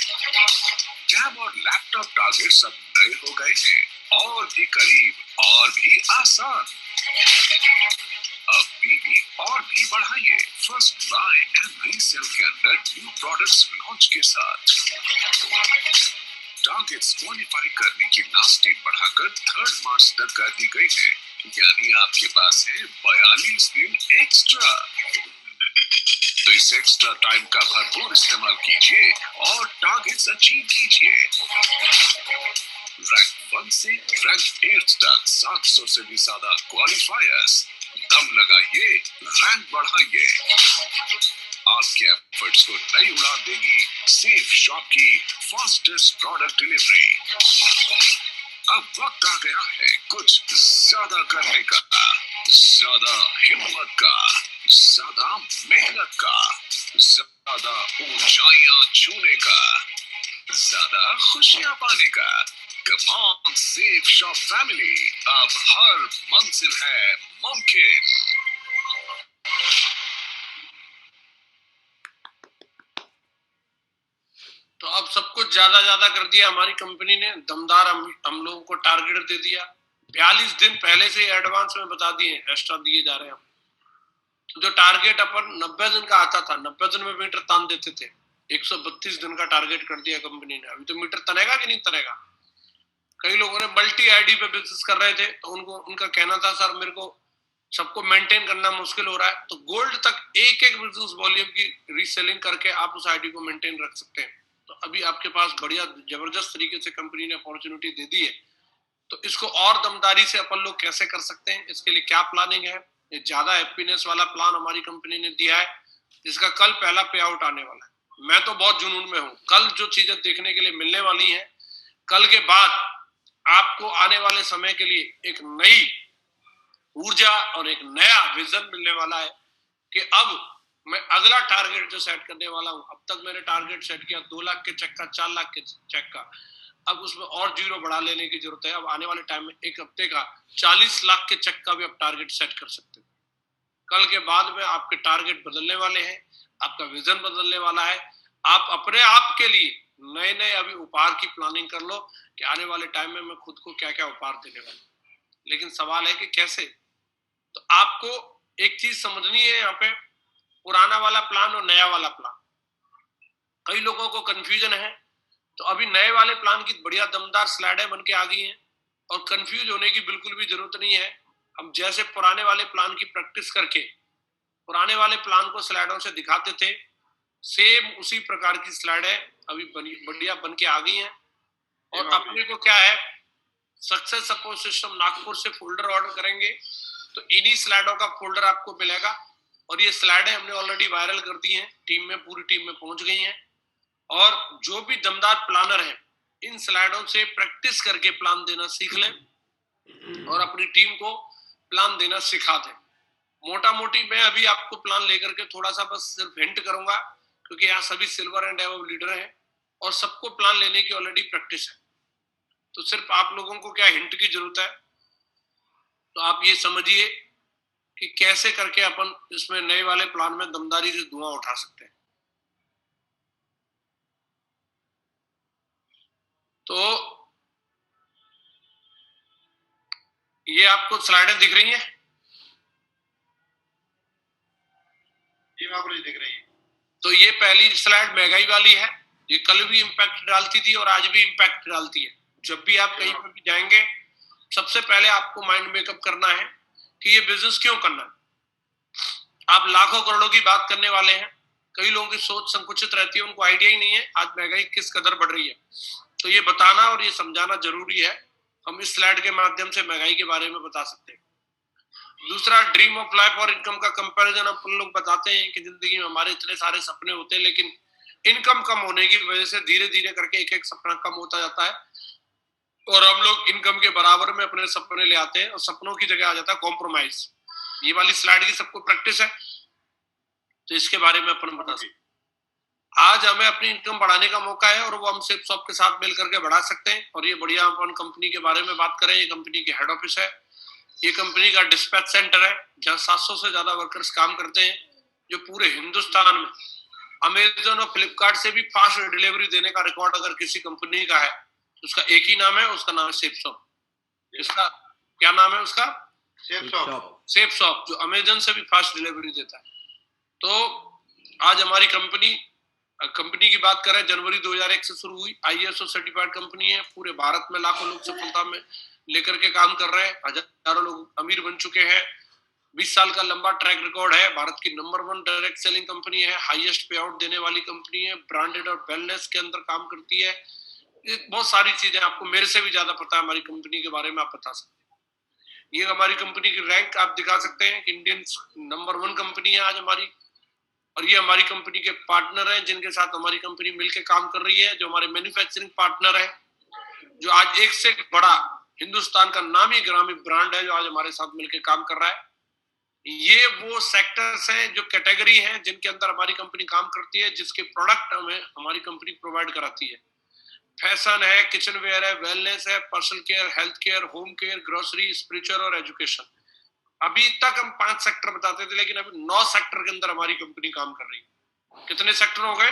टैब और लैपटॉप टारगेट्स अब नए हो गए हैं, और भी करीब और भी आसान। अब बीवी और भी बढ़ाइए फर्स्ट बाय एंड रीसेल के अंदर न्यू प्रोडक्ट्स लॉन्च के साथ। टारगेट्स क्वालिफाई करने की लास्ट डेट बढ़ाकर 3 मार्च तक कर दी गई है, यानी आपके पास है 42 दिन एक्स्ट्रा। तो इस एक्स्ट्रा टाइम का भरपूर इस्तेमाल कीजिए और टारगेट्स अचीव कीजिए। रैंक 1 से रैंक 8 तक 700 से भी ज्यादा क्वालिफायर्स। दम लगाइए, रैंक बढ़ाइए। आपके एफर्ट्स को नई उड़ान देगी सेफ शॉप की फास्टेस्ट प्रोडक्ट डिलीवरी। अब वक्त आ गया है कुछ ज्यादा करने का, ज्यादा हिम्मत का, ज्यादा मेहनत का, ज्यादा ऊंचाइयां छूने का, ज्यादा खुशियां पाने का। Come on, Safe Shop Family, अब हर मंजिल है मुमकिन। तो अब सब कुछ ज्यादा कर दिया हमारी कंपनी ने, दमदार हम लोगों को टारगेट दे दिया। 42 दिन पहले से एडवांस में बता दिए, एक्स्ट्रा दिए जा रहे हैं। जो टारगेट अपन 90 दिन का आता था, 90 दिन में मीटर तान देते थे, 132 दिन का टारगेट कर दिया कंपनी ने। अभी तो मीटर तनेगा कि नहीं तनेगा। कई लोगों ने मल्टी आईडी पे बिजनेस कर रहे थे, तो उनका कहना था सर मेरे को सबको मेंटेन करना मुश्किल हो रहा है। तो गोल्ड तक एक बिजनेस वॉल्यूम की रीसेलिंग करके आप उस आईडी को मेंटेन रख सकते हैं। तो अभी आपके पास बढ़िया जबरदस्त तरीके से कंपनी ने अपॉर्चुनिटी दे दी है। तो इसको और दमदारी से अपन लोग कैसे कर सकते हैं, इसके लिए क्या प्लानिंग है। ये ज्यादा हैप्पीनेस वाला प्लान हमारी कंपनी ने दिया है, जिसका कल पहला पे आउट आने वाला है। मैं तो बहुत जुनून में हूँ। कल जो चीजें देखने के लिए मिलने वाली है, कल के बाद आपको आने वाले समय के लिए एक नई ऊर्जा और एक नया विजन मिलने वाला है कि अब मैं अगला टारगेट जो सेट करने वाला हूं। अब तक मैंने टारगेट सेट किया 2 लाख के चेक का, 4 लाख के चेक का। अब उसमें और जीरो बढ़ा लेने की जरूरत है। अब आने वाले टाइम में एक हफ्ते का 40 लाख के चेक का भी आप टारगेट सेट कर सकते हैं। कल के बाद में आपके टारगेट बदलने वाले हैं, आपका विजन बदलने वाला है। आप अपने आप के लिए नए नए अभी उपहार की प्लानिंग कर लो कि आने वाले टाइम में मैं खुद को क्या क्या उपहार देने वाला हूं। लेकिन सवाल है कि कैसे। तो आपको एक चीज समझनी है यहाँ पे, पुराना वाला प्लान और नया वाला प्लान। कई लोगों को कंफ्यूजन है, तो अभी नए वाले प्लान की बढ़िया दमदार स्लाइडें बन के आ गई हैं, और कंफ्यूज होने की बिल्कुल भी जरूरत नहीं है। हम जैसे पुराने वाले प्लान की प्रैक्टिस करके पुराने वाले प्लान को स्लाइडों से दिखाते थे, सेम उसी प्रकार की स्लाइडें अभी बढ़िया बन के आ गई हैं। और अपने को क्या है, सक्सेस सपोर्ट सिस्टम नागपुर से फोल्डर ऑर्डर करेंगे तो इन्हीं स्लाइडों का फोल्डर आपको मिलेगा। और ये स्लाइडें हमने ऑलरेडी वायरल कर दी हैं, टीम में, पूरी टीम में पहुंच गई हैं। और जो भी दमदार प्लानर हैं, इन स्लाइडों से प्रैक्टिस करके प्लान देना सीख लें और अपनी टीम को प्लान देना सिखा दें। मोटा मोटी मैं अभी आपको प्लान लेकर के थोड़ा सा बस सिर्फ हिंट करूंगा, क्योंकि यहाँ सभी सिल्वर एंड एबव लीडर हैं और सबको प्लान लेने की ऑलरेडी प्रैक्टिस है। तो सिर्फ आप लोगों को क्या हिंट की जरूरत है, तो आप ये समझिए कि कैसे करके अपन इसमें नए वाले प्लान में दमदारी से धुआं उठा सकते हैं। तो ये आपको स्लाइडें दिख रही हैं, ये आपको दिख रही है। तो ये पहली स्लाइड महंगाई वाली है। ये कल भी इम्पैक्ट डालती थी और आज भी इम्पैक्ट डालती है। जब भी आप कहीं पर भी जाएंगे, सबसे पहले आपको माइंड मेकअप करना है कि ये बिजनेस क्यों करना है। आप लाखों करोड़ों की बात करने वाले हैं। कई लोगों की सोच संकुचित रहती है, उनको आइडिया ही नहीं है आज महंगाई किस कदर बढ़ रही है। तो ये बताना और ये समझाना जरूरी है। हम इस स्लाइड के माध्यम से महंगाई के बारे में बता सकते हैं। दूसरा, ड्रीम ऑफ लाइफ और इनकम का कंपैरिजन। अपन लोग बताते हैं कि जिंदगी में हमारे इतने सारे सपने होते हैं, लेकिन इनकम कम होने की वजह से धीरे धीरे करके एक एक सपना कम होता जाता है और हम लोग इनकम के बराबर में अपने सपने ले आते हैं और सपनों की जगह आ जाता है कॉम्प्रोमाइज। ये वाली स्लाइड की सबको प्रैक्टिस है, तो इसके बारे में अपन बता सकते हैं। आज हमें अपनी इनकम बढ़ाने का मौका है और वो हम सिर्फ सॉफ्ट के साथ मिल करके बढ़ा सकते हैं। और ये बढ़िया अपन कंपनी के बारे में बात करें, ये कंपनी की हेड ऑफिस है, ये कंपनी का डिस्पैच सेंटर है जहां 700 से ज्यादा वर्कर्स काम करते हैं, जो पूरे हिंदुस्तान में अमेजन और फ्लिपकार्ट से भी फास्ट डिलीवरी देने का रिकॉर्ड अगर किसी कंपनी का है तो उसका एक ही नाम है, उसका नाम है सेफसॉफ्ट। इसका क्या नाम है? उसका सेफसॉफ्ट, जो अमेजन से भी फास्ट डिलीवरी देता है। तो आज हमारी कंपनी की बात करें, जनवरी 2001 से शुरू हुई, ISO सर्टिफाइड कंपनी है। पूरे भारत में लाखों लोग सफलता में लेकर के काम कर रहे हैं, हजारों लोग अमीर बन चुके हैं। 20 साल का लंबा ट्रैक रिकॉर्ड है। भारत की नंबर 1 डायरेक्ट सेलिंग कंपनी है, हाईएस्ट पे आउट देने वाली कंपनी है, ब्रांडेड और वेलनेस के अंदर काम करती है। बहुत सारी चीजें आपको मेरे से भी ज्यादा पता है हमारी कंपनी के बारे में, आप बता सकते हैं। ये हमारी कंपनी की रैंक आप दिखा सकते हैं कि इंडियन नंबर 1 कंपनी है आज हमारी। और ये हमारी कंपनी के पार्टनर हैं जिनके साथ हमारी कंपनी मिलकर काम कर रही है, जो हमारे मैन्युफैक्चरिंग पार्टनर है, जो आज एक से बड़ा हिंदुस्तान का नामी ग्रामी ब्रांड है जो आज हमारे साथ मिलकर काम कर रहा है। ये वो सेक्टर्स हैं, जो कैटेगरी हैं जिनके अंदर हमारी कंपनी काम करती है, जिसके प्रोडक्ट हमें हमारी कंपनी प्रोवाइड कराती है। फैशन है, किचन वेयर है, वेलनेस है, personal care, health care, home care, grocery, spiritual और एजुकेशन। अभी तक हम 5 सेक्टर बताते थे, लेकिन अभी 9 सेक्टर के अंदर हमारी कंपनी काम कर रही है। कितने सेक्टर हो गए?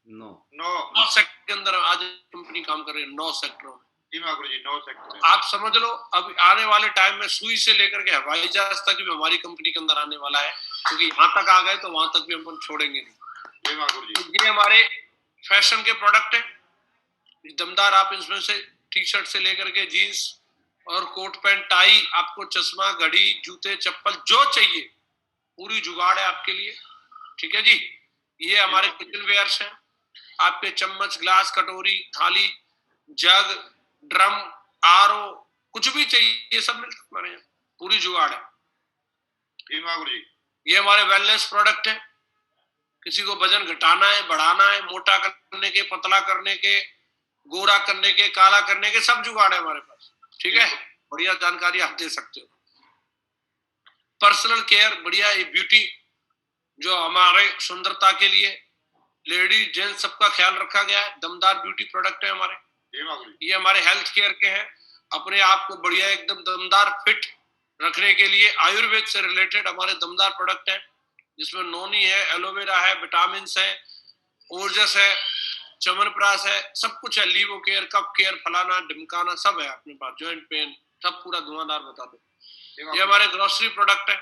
9 सेक्टर के अंदर आज कंपनी काम कर रही है, 9 सेक्टरों में। जी मागुरु जी, 9 सेक्टर। आप समझ लो अब आने वाले टाइम में सुई से लेकर के हवाई जहाज तक भी हमारी कंपनी के अंदर आने वाला है, क्योंकि यहाँ तक आ गए तो वहां तक भी हम छोड़ेंगे नहीं। जी मागुरु जी। ये हमारे फैशन के प्रोडक्ट है, दमदार। आप इसमें से टी शर्ट से लेकर के जीन्स और कोट पैंट टाई, आपको चश्मा, घड़ी, जूते, चप्पल जो चाहिए पूरी जुगाड़ है आपके लिए। ठीक है जी। ये हमारे किचन वेयर्स हैं, आपके चम्मच, ग्लास, कटोरी, थाली, जग, ड्रम, आरओ, कुछ भी चाहिए ये सब मिलता है हमारे यहाँ, पूरी जुगाड़ है। ये हमारे वेलनेस प्रोडक्ट है, किसी को वजन घटाना है, बढ़ाना है, मोटा करने के, पतला करने के, गोरा करने के, काला करने के, सब जुगाड़ है हमारे पास। ठीक है, बढ़िया जानकारी आप दे सकते हो। पर्सनल केयर, बढ़िया ये ब्यूटी, जो हमारे सुंदरता के लिए लेडीज जेंट्स सबका ख्याल रखा गया है, दमदार ब्यूटी प्रोडक्ट है हमारे। ये हमारे हेल्थ केयर के हैं, अपने आप को बढ़िया एकदम दमदार फिट रखने के लिए आयुर्वेद से रिलेटेड हमारे दमदार प्रोडक्ट हैं, जिसमें नोनी है, एलोवेरा है, विटामिन है, ओरजस है, च्यवनप्राश है, सब कुछ है, लीवो केयर, कप केयर, फलाना ढिमकाना सब है अपने पास, जॉइंट पेन सब पूरा धुआंधार बता दो। ये हमारे ग्रोसरी प्रोडक्ट है।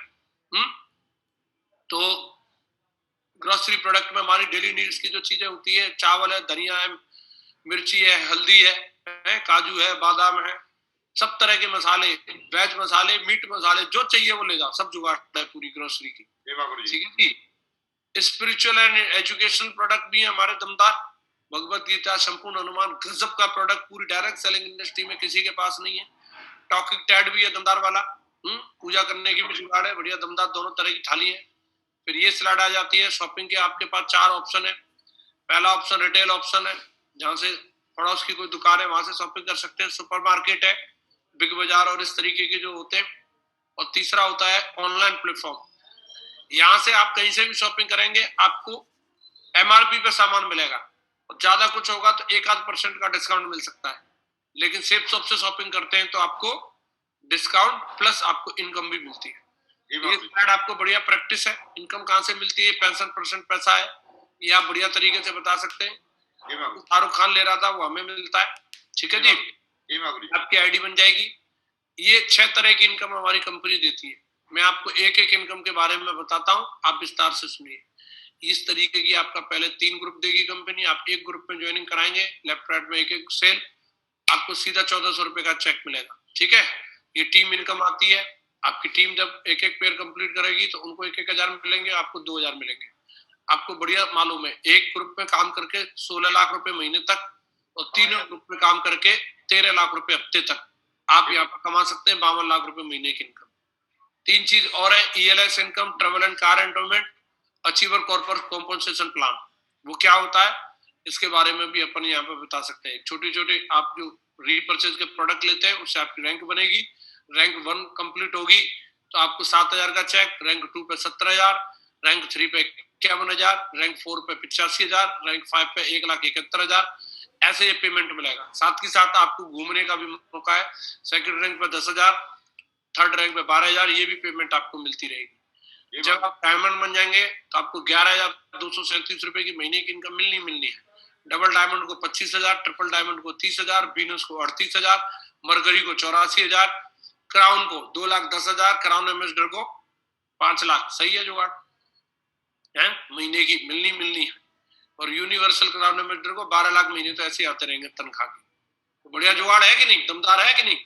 तो ग्रोसरी प्रोडक्ट में हमारी डेली नीड्स की जो चीजें होती है, चावल है, धनिया है, मिर्ची है, हल्दी है, काजू है, बादाम है, सब तरह के मसाले, वेज मसाले, मीट मसाले, जो चाहिए वो ले जाओ, सब जुगाड़ है पूरी ग्रोसरी की। ठीक है जी। स्पिरिचुअल एंड एजुकेशनल प्रोडक्ट भी है हमारे दमदार, भगवत गीता, संपूर्ण हनुमान, गजब का प्रोडक्ट, पूरी डायरेक्ट सेलिंग इंडस्ट्री में किसी के पास नहीं है। टॉकिंग टैड भी है दमदार वाला, पूजा करने की भी जुगाड़ है, बढ़िया दमदार, दोनों तरह की थाली है। फिर ये स्लाइड आ जाती है शॉपिंग के, आपके पास 4 ऑप्शन है। पहला ऑप्शन रिटेल ऑप्शन है, जहां से पड़ोस की कोई दुकान है वहां से शॉपिंग कर सकते हैं। सुपरमार्केट है, बिग बाजार और इस तरीके के जो होते हैं। और तीसरा होता है ऑनलाइन प्लेटफॉर्म, यहाँ से आप कहीं से भी शॉपिंग करेंगे, आपको MRP पे सामान मिलेगा, और ज्यादा कुछ होगा तो 1-8% का डिस्काउंट मिल सकता है। लेकिन सेफ शॉप से शॉपिंग करते हैं तो आपको डिस्काउंट प्लस आपको इनकम भी मिलती है। ये स्लाइड आपको बढ़िया प्रैक्टिस है, इनकम कहाँ से मिलती है, 65% पैसा है, ये आप बढ़िया तरीके से बता सकते हैं। शाहरुख खान ले रहा था, वो हमें मिलता है। ठीक है जी, आपकी आईडी बन जाएगी। ये 6 तरह की इनकम हमारी कंपनी देती है। मैं आपको एक एक इनकम के बारे में बताता हूँ, आप विस्तार से सुनिए। इस तरीके की आपका पहले 3 ग्रुप देगी कंपनी, आप एक ग्रुप में ज्वाइनिंग कराएंगे, लेफ्ट राइट में एक सेल, आपको सीधा 1400 रुपए का चेक मिलेगा। ठीक है, ये टीम इनकम आती है। आपकी टीम जब एक एक पेयर कंप्लीट करेगी तो उनको 1,000 मिलेंगे, आपको 2,000 मिलेंगे। आपको बढ़िया मालूम है, एक ग्रुप में काम करके 16 लाख रुपए महीने तक और तीनों ग्रुप में काम करके 13 लाख रुपए हफ्ते तक आप यहाँ पर कमा सकते हैं 52 लाख रुपए महीने की इनकम। 3 चीज और है, ELS income, travel and car entitlement, achiever corporate compensation plan. वो क्या होता है इसके बारे में भी अपन यहाँ पे बता सकते हैं। छोटी छोटी आप जो रीपर्चेज के प्रोडक्ट लेते हैं उससे आपकी रैंक बनेगी। रैंक 1 कंप्लीट होगी तो आपको 7,000 का चेक, रैंक 2 पे 17,000, रैंक 3 पे 51,000, रैंक 4 पे 85,000, रैंक 5 पे 1,71,000, ऐसे ये पेमेंट मिलेगा। साथ ही साथ आपको घूमने का भी मौका है। सेकंड रैंक पे 10,000, थर्ड रैंक पे 12,000, ये भी पेमेंट आपको मिलती रहेगी। जब आप डायमंड बन जाएंगे तो आपको 11,237 रुपए की महीने की इनकम मिलनी है। डबल डायमंड को 25,000, ट्रिपल डायमंड को 30,000, बीनस को 38,000, मरकरी को 84,000, क्राउन को 2,10,000, क्राउन एम्बेसडर को 5 लाख। सही है जुगाड़ है, महीने की मिलनी है। और यूनिवर्सल क्राउन एम्बेसडर को 12 लाख महीने तो ऐसे आते रहेंगे तनख्वाह की। तो बढ़िया जुगाड़ है कि नहीं, दमदार है कि नहीं?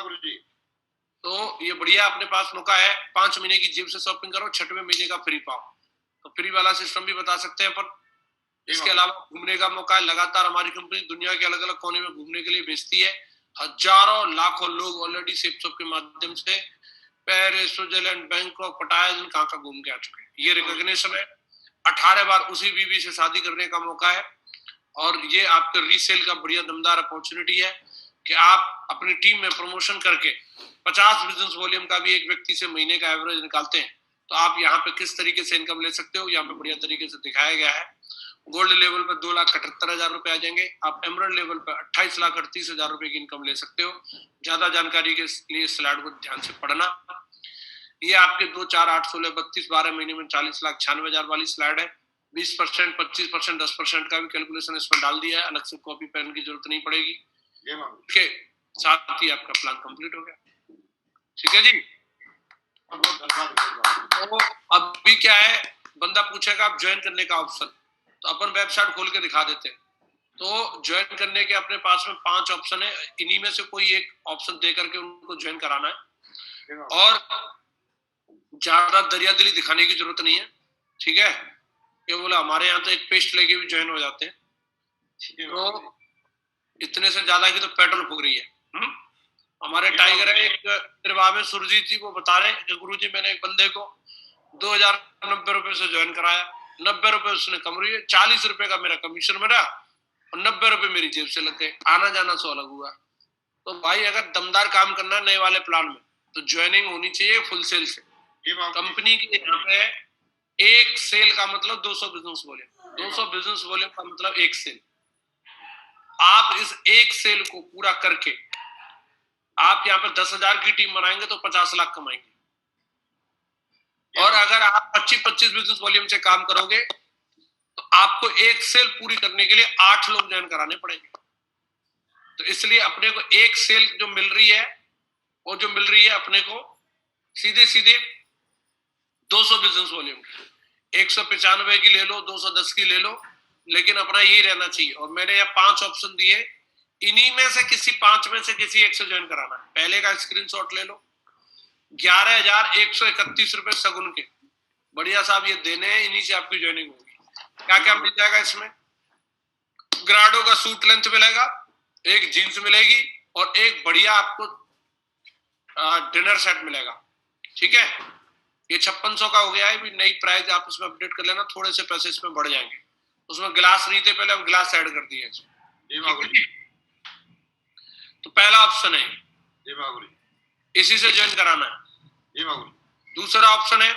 गुरु जी। तो ये बढ़िया अपने पास मौका है। 5 महीने की जेब से शॉपिंग करो, 6वें महीने का फ्री पाओ। तो फ्री वाला सिस्टम भी बता सकते हैं अपन। इसके अलावा घूमने का मौका है। लगातार हमारी कंपनी दुनिया के अलग अलग कोने में घूमने के लिए भेजती है। हजारों लाखों लोग ऑलरेडी सेप्सॉप के माध्यम से पेरिस, स्विट्जरलैंड, बैंकॉक, पटाया, कहाँ का घूम के आ चुके हैं। ये रिकॉग्निशन है। 18 बार उसी बीवी से शादी करने का मौका है। और ये आपके रीसेल का बढ़िया दमदार अपॉर्चुनिटी है कि आप अपनी टीम में प्रमोशन करके 50 बिजनेस वॉल्यूम का भी एक व्यक्ति से महीने का एवरेज निकालते हैं तो आप यहाँ पे किस तरीके से इनकम ले सकते हो, यहाँ पे बढ़िया तरीके से दिखाया गया है। गोल्ड लेवल पे 2,78,000 रुपए आ जाएंगे। आप एमरल्ड लेवल पे 28,38,000 रुपए की इनकम ले सकते हो। ज्यादा जानकारी के लिए स्लाइड को ध्यान से पढ़ना। ये आपके 2, 4, 8, 16, 32, 12 महीने में 40,96,000 वाली स्लाइड है। 20%, 25%, 10% का भी कैलकुलेशन इसमें डाल दिया है। अलग से कॉपी पेन की जरूरत नहीं पड़ेगी। के साथ ही आपका प्लान कंप्लीट हो गया। ठीक है जी। तो अभी क्या है, बंदा पूछेगा आप ज्वाइन करने का ऑप्शन, तो अपन वेबसाइट खोल के दिखा देते हैं। तो ज्वाइन करने के अपने पास में 5 ऑप्शन है। इन्हीं में से कोई एक ऑप्शन दे करके उनको ज्वाइन कराना है और ज्यादा दरियादिली दिखाने की जरूरत नहीं है। ठीक है, ये बोला हमारे यहाँ तो एक पेस्ट लेके भी ज्वाइन हो जाते हैं। तो इतने से ज्यादा की तो पेट्रोल फूक रही है। हमारे टाइगर है एक निर्वाह में सुरजीत जी, वो बता रहे कि गुरु जी मैंने एक बंदे को 2,090 रुपए से ज्वाइन कराया, 90 रुपए उसने कमरी है, 40 रुपए का मेरा कमीशन मिला और 90 रुपए मेरी जेब से लग गए। आना जाना 100 अलग हुआ। तो भाई अगर दमदार काम करना नए वाले प्लान में तो ज्वाइनिंग होनी चाहिए फुल सेल से। कंपनी के यहाँ पे एक सेल का मतलब 200 बिजनेस वॉल्यूम, 200 बिजनेस वॉल्यूम का मतलब एक सेल। आप इस एक सेल को पूरा करके आप यहाँ पे 10,000 की टीम बनाएंगे तो 50 लाख कमाएंगे। और अगर आप 25-25 बिजनेस वॉल्यूम से काम करोगे तो आपको एक सेल पूरी करने के लिए 8 लोग ज्वाइन कराने पड़ेंगे। तो इसलिए अपने को एक सेल जो मिल रही है वो जो मिल रही है अपने को सीधे सीधे 200 बिजनेस वॉल्यूम, 195 की ले लो, 210 की ले लो, लेकिन अपना यही रहना चाहिए। और मैंने यहाँ 5 ऑप्शन दिए, इन्हीं में से किसी 5 में से किसी एक से ज्वाइन कराना है। पहले का स्क्रीनशॉट ले लो। 11,131 रुपए सगुन के बढ़िया साहब ये देने हैं, इन्हीं से आपकी ज्वाइनिंग होगी। क्या क्या मिल जाएगा इसमें? ग्राडो का सूट लेंथ मिलेगा, एक जीन्स मिलेगी और एक बढ़िया आपको डिनर सेट मिलेगा। ठीक है, ये 5600 का हो गया है। भी नई प्राइस आप इसमें अपडेट कर लेना, थोड़े से पैसे इसमें बढ़ जाएंगे। उसमें गिलास नहीं थे पहले, अब गिलास ऐड कर दिए इसमें। तो पहला ऑप्शन है, इसी से ज्वाइन कराना है। दूसरा ऑप्शन है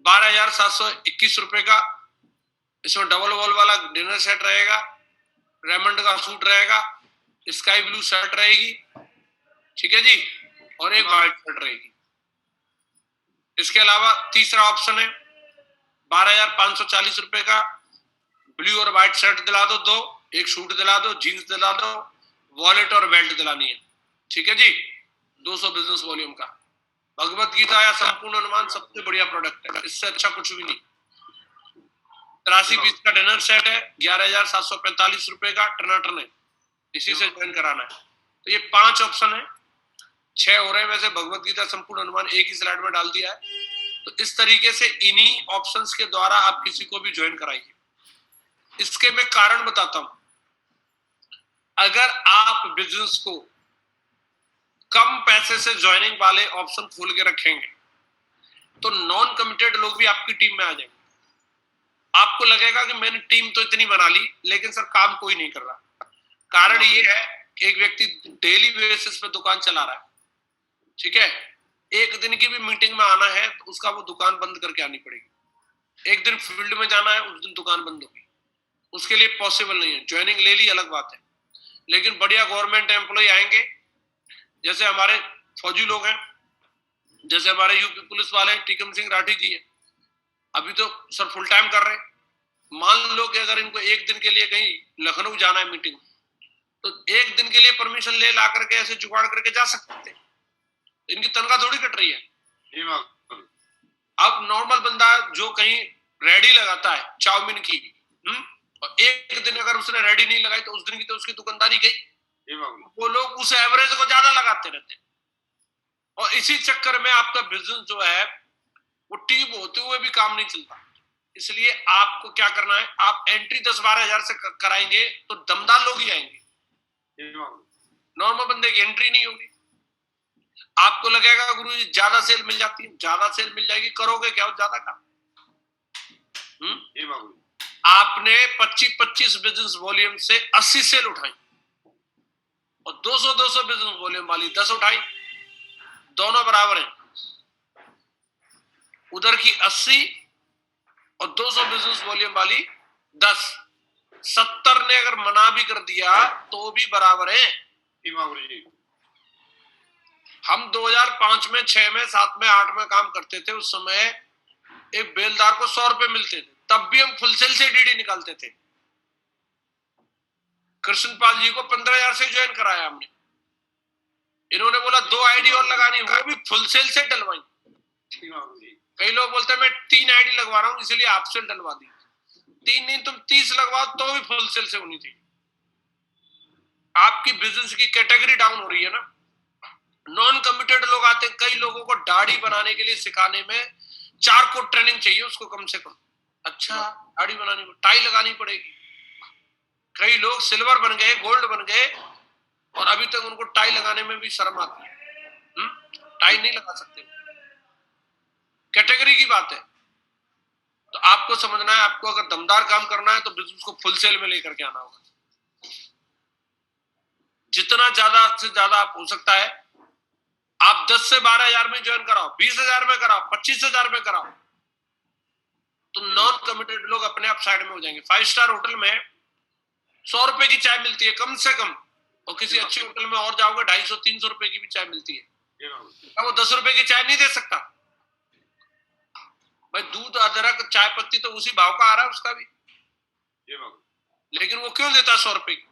12,721 रुपए का, इसमें डबल वॉल वाला डिनर सेट रहेगा, रेमंड का सूट रहेगा, स्काई ब्लू शर्ट रहेगी, ठीक है जी, और एक व्हाइट शर्ट रहेगी। इसके अलावा तीसरा ऑप्शन है 12,540 रुपए का, ब्लू और व्हाइट शर्ट दिला दो 2, एक सूट दिला दो, जीन्स दिला दो, वॉलेट और बेल्ट दिलानी है। ठीक है जी, 200 बिजनेस वॉल्यूम का। भगवत गीता या संपूर्ण अनुमान सबसे बढ़िया प्रोडक्ट है, इससे अच्छा कुछ भी नहीं। 83 पीस का डिनर सेट है, 11,745 रुपए का टनाटन है, इसी से ज्वाइन कराना है। तो ये 5 ऑप्शन है। 6 हो रहे हैं, वैसे भगवत गीता संपूर्ण अनुमान एक ही स्लाइड में डाल दिया है। तो इस तरीके से इन्हीं ऑप्शंस के द्वारा आप किसी को भी ज्वाइन कराइए। इसके मैं कारण बताता हूं। अगर आप बिजनेस को कम पैसे से ज्वाइनिंग वाले ऑप्शन खोल के रखेंगे तो नॉन कमिटेड लोग भी आपकी टीम में आ जाएंगे। आपको लगेगा कि मैंने टीम तो इतनी बना ली, लेकिन सर काम कोई नहीं कर रहा। कारण ये है, एक व्यक्ति डेली बेसिस पे दुकान चला रहा है, ठीक है, एक दिन की भी मीटिंग में आना है तो उसका वो दुकान बंद करके आनी पड़ेगी। एक दिन फील्ड में जाना है, उस दिन दुकान बंद होगी, उसके लिए पॉसिबल नहीं है। ज्वाइनिंग ले ली अलग बात है, लेकिन बढ़िया गवर्नमेंट एम्प्लॉय आएंगे, जैसे हमारे फौजी लोग हैं, जैसे हमारे यूपी पुलिस वाले टीकम सिंह राठी जी हैं, अभी तो सर फुल टाइम कर रहे हैं। मान लो कि अगर इनको एक दिन के लिए कहीं लखनऊ जाना है मीटिंग, तो एक दिन के लिए परमिशन ले ला करके ऐसे जुगाड़ करके जा सकते हैं, इनकी तनख्वाह थोड़ी कट रही है। अब नॉर्मल बंदा जो कहीं रेडी लगाता है चाउमीन की, और एक दिन अगर उसने रेडी नहीं लगाई तो उस दिन की तो उसकी दुकानदारी गई। वो लोग उस एवरेज को ज्यादा लगाते रहते हैं, और इसी चक्कर में आपका बिजनेस जो है वो टीम होते हुए भी काम नहीं चलता। इसलिए आपको क्या करना है, आप एंट्री 10-12 हजार से कराएंगे तो दमदार लोग ही आएंगे, नॉर्मल बंदे की एंट्री नहीं होगी। आपको लगेगा गुरु जी ज्यादा सेल मिल जाती है, ज्यादा सेल मिल जाएगी, करोगे क्या ज्यादा काम? आपने 25-25 बिजनेस वॉल्यूम से 80 सेल उठाई और 200-200 बिजनेस वॉल्यूम वाली 10 उठाई, दोनों बराबर हैं। उधर की 80 और 200 बिजनेस वॉल्यूम वाली 10, 70 ने अगर मना भी कर दिया तो भी बराबर है। हम 2005 में, 6 में, 7 में, 8 में काम करते थे। उस समय एक बेलदार को 100 रुपए मिलते थे, तब भी हम फुल सेल से डीडी निकालते थे। कृष्णपाल जी को 15,000 से ज्वाइन कराया हमने। इन्होंने बोला 2 आईडी और लगानी, वो भी फुल सेल से डलवाई। कई लोग बोलते हैं मैं 3 आईडी लगवा रहा हूं इसलिए हाफ सेल डलवा दी। 3 नहीं, तुम 30 लगवाओ तो भी फुल सेल से होनी चाहिए। आपकी बिजनेस की कैटेगरी डाउन हो रही है ना। नॉन कमिटेड लोग आते हैं, कई लोगों को दाढ़ी बनाने के लिए सिखाने में 4 को ट्रेनिंग चाहिए उसको कम से कम। अच्छा, दाढ़ी बनानी, टाई लगानी पड़ेगी। कई लोग सिल्वर बन गए, गोल्ड बन गए, और अभी तक उनको टाई लगाने में भी शर्म आती है। टाई नहीं लगा सकते, कैटेगरी की बात है। तो आपको समझना है, आपको अगर दमदार काम करना है तो बिजनेस को फुल सेल में लेकर के आना होगा। जितना ज्यादा से ज्यादा आप हो सकता है, आप 10 से 12 हजार में ज्वाइन कराओ, 20 हजार में कराओ, 25 हजार में कराओ, तो नॉन कमिटेड लोग अपने आप साइड में हो जाएंगे। 5 स्टार होटल में 100 रुपए की चाय मिलती है कम से कम, और किसी अच्छी होटल में और जाओगे 250-300 रुपए की भी चाय मिलती है। क्या वो 10 रुपए की चाय नहीं दे सकता? भाई दूध, अदरक, चाय पत्ती तो उसी भाव का आ रहा है उसका भी, लेकिन वो क्यों देता 100 रुपए की?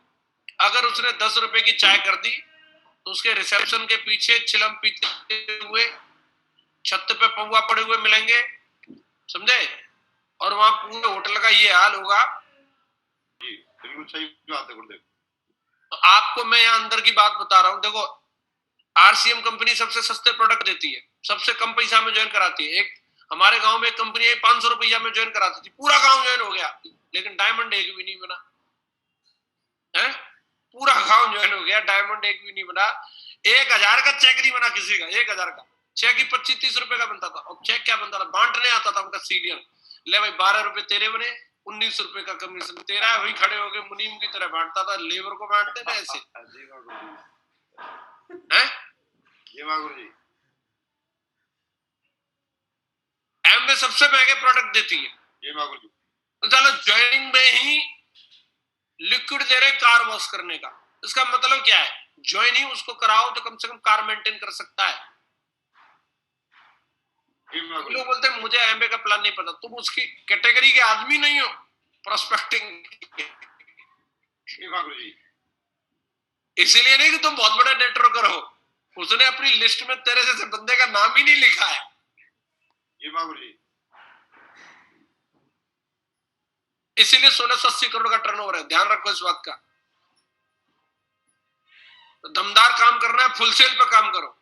अगर उसने 10 रुपए की चाय कर दी तो उसके रिसेप्शन के पीछे चिलम पीते हुए, छत पे पौवा पड़े हुए मिलेंगे, समझे? और वहां पूरे होटल का ये हाल होगा। बिल्कुल सही बात है गुरुदेव। तो आपको मैं यहाँ अंदर की बात बता रहा हूँ। देखो, आरसीएम कंपनी सबसे सस्ते प्रोडक्ट देती है, सबसे कम पैसा में ज्वाइन कराती है। एक हमारे गांव में एक कंपनी है 500 रुपया में ज्वाइन कराती थी, पूरा गांव ज्वाइन हो गया, लेकिन डायमंड एक भी नहीं बना है। पूरा गांव ज्वाइन हो गया, डायमंड एक भी नहीं बना। 1000 का चेक नहीं बना किसी का। 1000 का चेक ही 25-30 रुपए का बनता था। और चेक क्या बनता था? बांटने आता था उनका सीरियल। ले भाई 12 रुपए तेरे बने, 19 रुपए का कमीशन तेरा है। वही खड़े हो गए मुनीम की तरह बांटता था, लेबर को बांटते ना ऐसे है। एमवे सबसे महंगे प्रोडक्ट देती है। तो चलो ज्वाइनिंग में ही लिक्विड दे रहे कार वॉश करने का। इसका मतलब क्या है? ज्वाइनिंग उसको कराओ तो कम से कम कार मेंटेन कर सकता है। लोग बोलते हैं मुझे एमबे का प्लान नहीं पता। तुम उसकी कैटेगरी के आदमी नहीं हो प्रोस्पेक्टिंग। इसीलिए नहीं कि तुम बहुत बड़े नेटवर्कर हो, उसने अपनी लिस्ट में तेरे जैसे बंदे का नाम ही नहीं लिखा है। इसीलिए 1680 करोड़ का टर्नओवर है। ध्यान रखो इस बात का। तो दमदार काम करना है, फुल सेल पे काम करो।